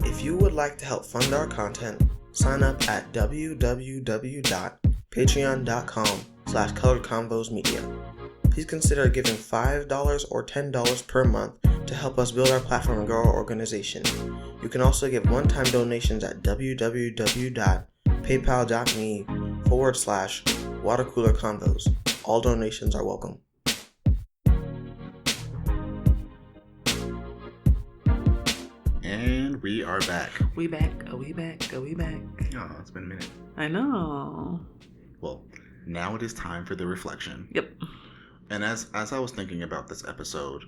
If you would like to help fund our content, sign up at www.patreon.com/coloredconvosmedia. Please consider giving $5 or $10 per month to help us build our platform and grow our organization. You can also give one-time donations at www.paypal.me/watercoolerconvos. All donations are welcome. And we are back. We back. Oh, it's been a minute. I know. Well, now it is time for the reflection. Yep. And as I was thinking about this episode,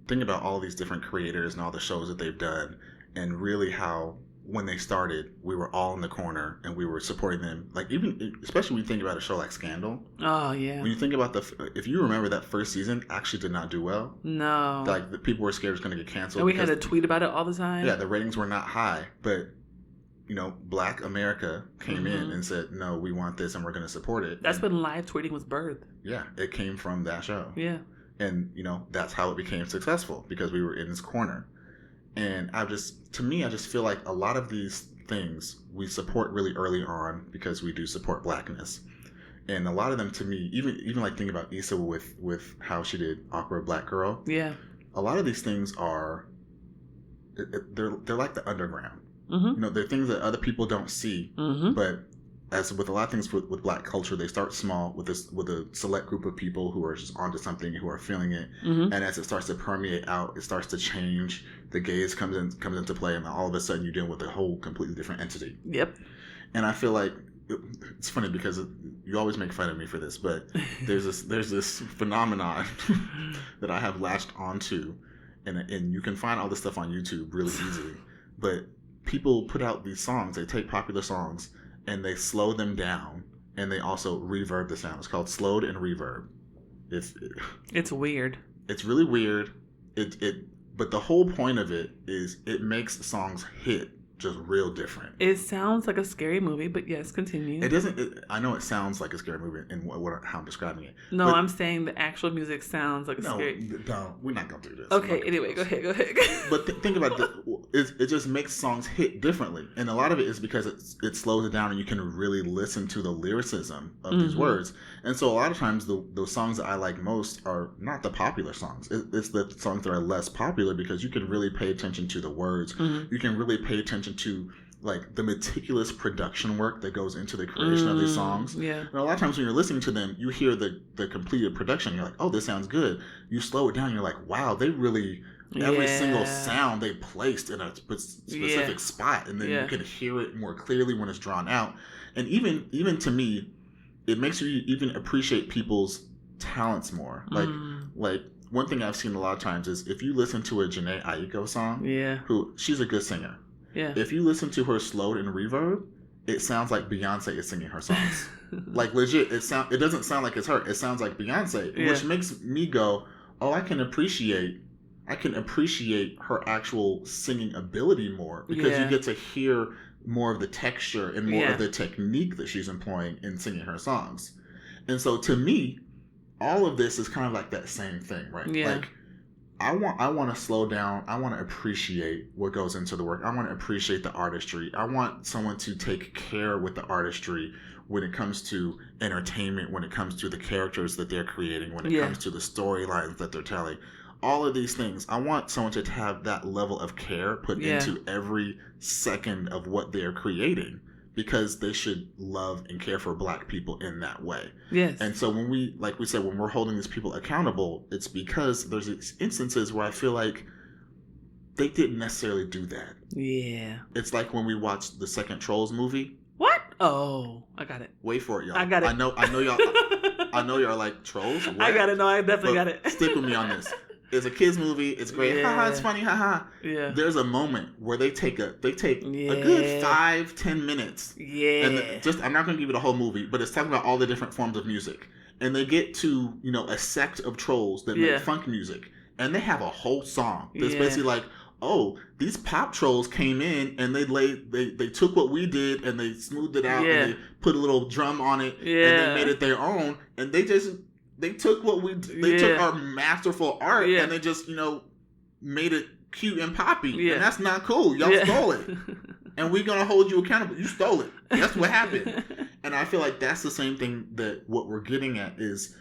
thinking about all these different creators and all the shows that they've done, and really how when they started, we were all in the corner and we were supporting them. Like, even, especially when you think about a show like Scandal. Oh, yeah. When you think about if you remember that first season, actually did not do well. No. Like, the people were scared it was going to get canceled. And we had to tweet about it all the time. Yeah, the ratings were not high, but, you know, Black America came in and said, no, we want this and we're going to support it. That's when live tweeting was birthed. Yeah, it came from that show. Yeah. And, you know, that's how it became successful, because we were in this corner. And I just feel like a lot of these things we support really early on because we do support blackness. And a lot of them, to me, even like thinking about Issa with how she did Awkward Black Girl. Yeah. A lot of these things are, they're like the underground. Mm-hmm. You know, they're things that other people don't see. Mm-hmm. But as with a lot of things with Black culture, they start small with a select group of people who are just onto something, who are feeling it. Mm-hmm. And as it starts to permeate out, it starts to change. The gaze comes into play, and all of a sudden you're dealing with a whole completely different entity. Yep. And I feel like it's funny because you always make fun of me for this, but there's this phenomenon that I have latched onto, and you can find all this stuff on YouTube really easily. But people put out these songs, they take popular songs, and they slow them down, and they also reverb the sound. It's called slowed and reverb. It's weird. It's really weird. But the whole point of it is it makes songs hit just real different. It sounds like a scary movie, but yes, continue. It doesn't. I know it sounds like a scary movie in how I'm describing it. No, but I'm saying the actual music sounds like a scary. No, we're not gonna do this. Okay, anyway, go ahead. But think about it just makes songs hit differently, and a lot of it is because it slows it down, and you can really listen to the lyricism of these words. And so a lot of times the songs that I like most are not the popular songs. It's the songs that are less popular because you can really pay attention to the words. You can really pay attention to like the meticulous production work that goes into the creation of these songs. Yeah. And a lot of times when you're listening to them, you hear the completed production. You're like, oh, this sounds good. You slow it down. You're like, wow, they really every single sound they placed in a specific spot, and then you can hear it more clearly when it's drawn out. And even to me, it makes you even appreciate people's talents more. Like one thing I've seen a lot of times is if you listen to a Jhené Aiko song, she's a good singer. Yeah. If you listen to her slowed in reverb, it sounds like Beyonce is singing her songs. Like legit, it doesn't sound like it's her. It sounds like Beyonce, which makes me go, oh, I can appreciate her actual singing ability more because you get to hear more of the texture and more of the technique that she's employing in singing her songs. And so to me, all of this is kind of like that same thing, right? Yeah. Like I want to slow down. I want to appreciate what goes into the work. I want to appreciate the artistry. I want someone to take care with the artistry when it comes to entertainment, when it comes to the characters that they're creating, when it comes to the storylines that they're telling. All of these things, I want someone to have that level of care put into every second of what they're creating, because they should love and care for Black people in that way. Yes. And so when when we're holding these people accountable, it's because there's instances where I feel like they didn't necessarily do that. Yeah. It's like when we watched the second Trolls movie. What? Oh, I got it. Wait for it, y'all. I got it. I know y'all. I know y'all like Trolls. What? I got it. No, I definitely got it. Stick with me on this. It's a kids movie. It's great. Haha, it's funny. Haha. Yeah. There's a moment where they take a good 5-10 minutes. Yeah. And I'm not gonna give you the whole movie, but it's talking about all the different forms of music, and they get to a sect of trolls that make funk music, and they have a whole song that's basically like, oh, these pop trolls came in and they took what we did and they smoothed it out and they put a little drum on it and they made it their own, and they took what they took our masterful art and they just made it cute and poppy, and that's not cool. Y'all stole it, and we're gonna hold you accountable. You stole it. That's what happened. And I feel like that's the same thing that what we're getting at is,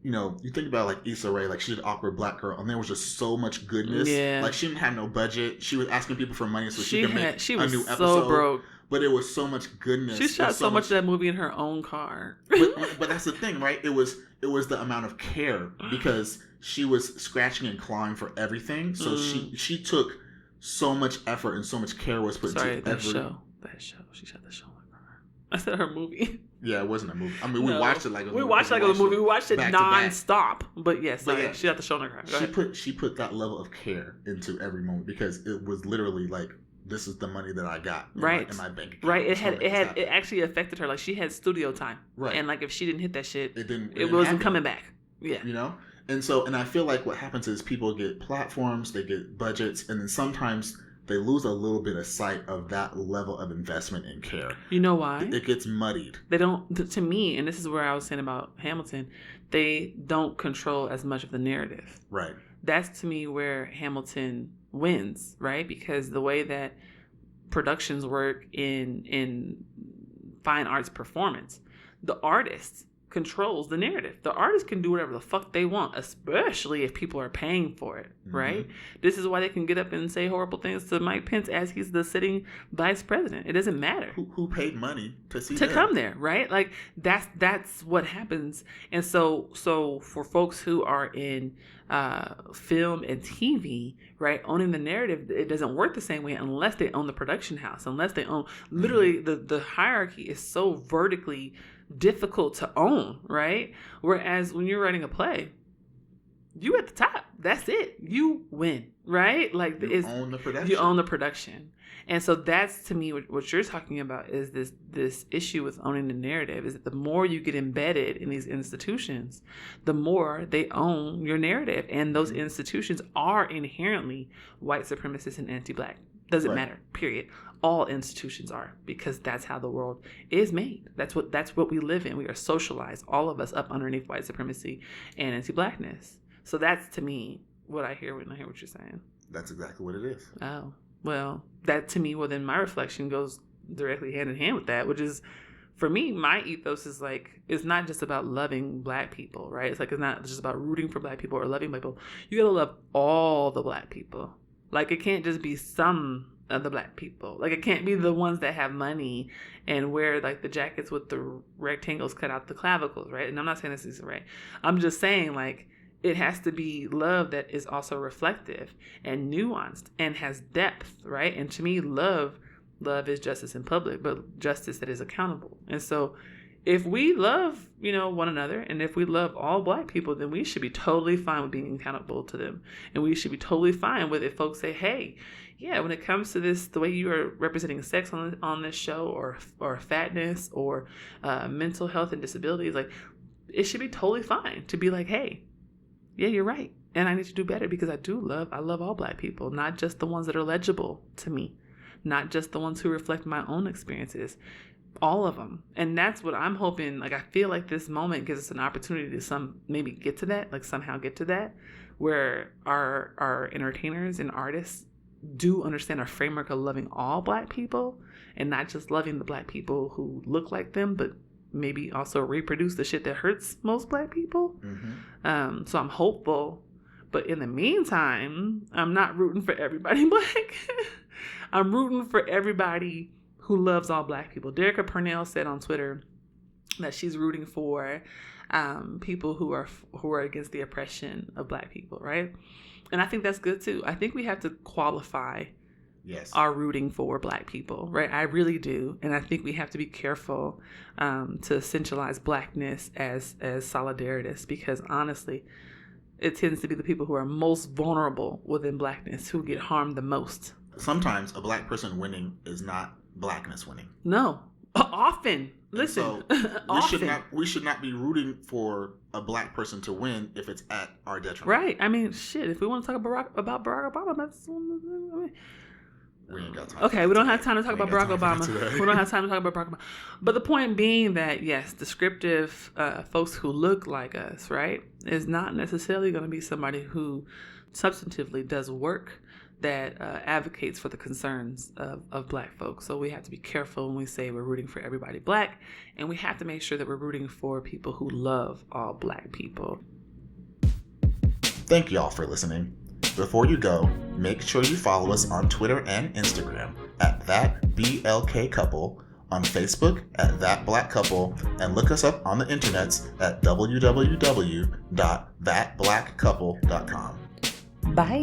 you think about like Issa Rae, like she did Awkward Black Girl, and there was just so much goodness. Yeah. Like she didn't have no budget. She was asking people for money so she could make a new episode. So broke. But it was so much goodness. She shot so much of that movie in her own car. But that's the thing, right? It was the amount of care, because she was scratching and clawing for everything. So she took so much effort and so much care was put into every... That show. She shot the show in her car. I said her movie. Yeah, it wasn't a movie. I mean, we watched it like a movie. We watched it non-stop. But yes, she shot the show in her car. She put that level of care into every moment, because it was literally like, this is the money that I got in my bank account. Right. It actually affected her. Like she had studio time. Right. And like if she didn't hit that shit, it wasn't coming back. Yeah. And I feel like what happens is people get platforms, they get budgets, and then sometimes they lose a little bit of sight of that level of investment and care. You know why? It gets muddied. They don't, to me, and this is where I was saying about Hamilton, they don't control as much of the narrative. Right. That's to me where Hamilton wins, right? Because the way that productions work in fine arts performance, the artist controls the narrative. The artist can do whatever the fuck they want, especially if people are paying for it, right? This is why they can get up and say horrible things to Mike Pence as he's the sitting vice president. It doesn't matter. Who paid money to come there, right? Like that's what happens. And so for folks who are in film and TV, right, owning the narrative, it doesn't work the same way unless they own the production house, unless they own literally the hierarchy is so vertically difficult to own, right? Whereas when you're writing a play, you at the top. That's it. You win, right? Like you own the production. You own the production. And so that's, to me, what you're talking about is this issue with owning the narrative, is that the more you get embedded in these institutions, the more they own your narrative. And those institutions are inherently white supremacist and anti-Black. Doesn't matter, period. all institutions are, because that's how the world is made. That's what we live in. We are socialized, all of us, up underneath white supremacy and anti-blackness. So that's, to me, what I hear when I hear what you're saying. That's exactly what it is. Oh, well, that to me, well, then my reflection goes directly hand in hand with that, which is, for me, my ethos is like, it's not just about loving Black people, right? It's like, it's not just about rooting for Black people or loving Black people. You gotta love all the Black people. Like, it can't just be some of the Black people. Like, it can't be the ones that have money and wear like the jackets with the rectangles cut out the clavicles, right? And I'm not saying this is right. I'm just saying, like, it has to be love that is also reflective and nuanced and has depth, right? And to me, love is justice in public, but justice that is accountable. And so if we love, one another, and if we love all Black people, then we should be totally fine with being accountable to them. And we should be totally fine with if folks say, hey, yeah, when it comes to this, the way you are representing sex on this show, or fatness, or mental health and disabilities, like, it should be totally fine to be like, hey, yeah, you're right. And I need to do better, because I love all Black people, not just the ones that are legible to me, not just the ones who reflect my own experiences, all of them. And that's what I'm hoping. Like, I feel like this moment gives us an opportunity to maybe get to that, like somehow get to that, where our entertainers and artists do understand our framework of loving all Black people, and not just loving the Black people who look like them, but maybe also reproduce the shit that hurts most Black people. Mm-hmm. So I'm hopeful, but in the meantime, I'm not rooting for everybody Black. I'm rooting for everybody who loves all Black people. Derica Purnell said on Twitter that she's rooting for people who are against the oppression of Black people, right? And I think that's good too. I think we have to qualify our rooting for Black people, right? I really do. And I think we have to be careful to essentialize Blackness as solidarities, because honestly, it tends to be the people who are most vulnerable within Blackness who get harmed the most. Sometimes a Black person winning is not Blackness winning. No, often. Listen, so we should not be rooting for a Black person to win if it's at our detriment. Right. I mean, shit. If we want to talk about Barack Obama, that's. We ain't got time. Okay, we don't have time to talk about Barack Obama. We don't have time to talk about Barack Obama. But the point being that, yes, descriptive folks who look like us, right, is not necessarily going to be somebody who substantively does work that advocates for the concerns of Black folks. So we have to be careful when we say we're rooting for everybody Black, and we have to make sure that we're rooting for people who love all Black people. Thank y'all for listening. Before you go, make sure you follow us on Twitter and Instagram at ThatBLKCouple, on Facebook at ThatBlackCouple, and look us up on the internets at www.thatblackcouple.com. Bye.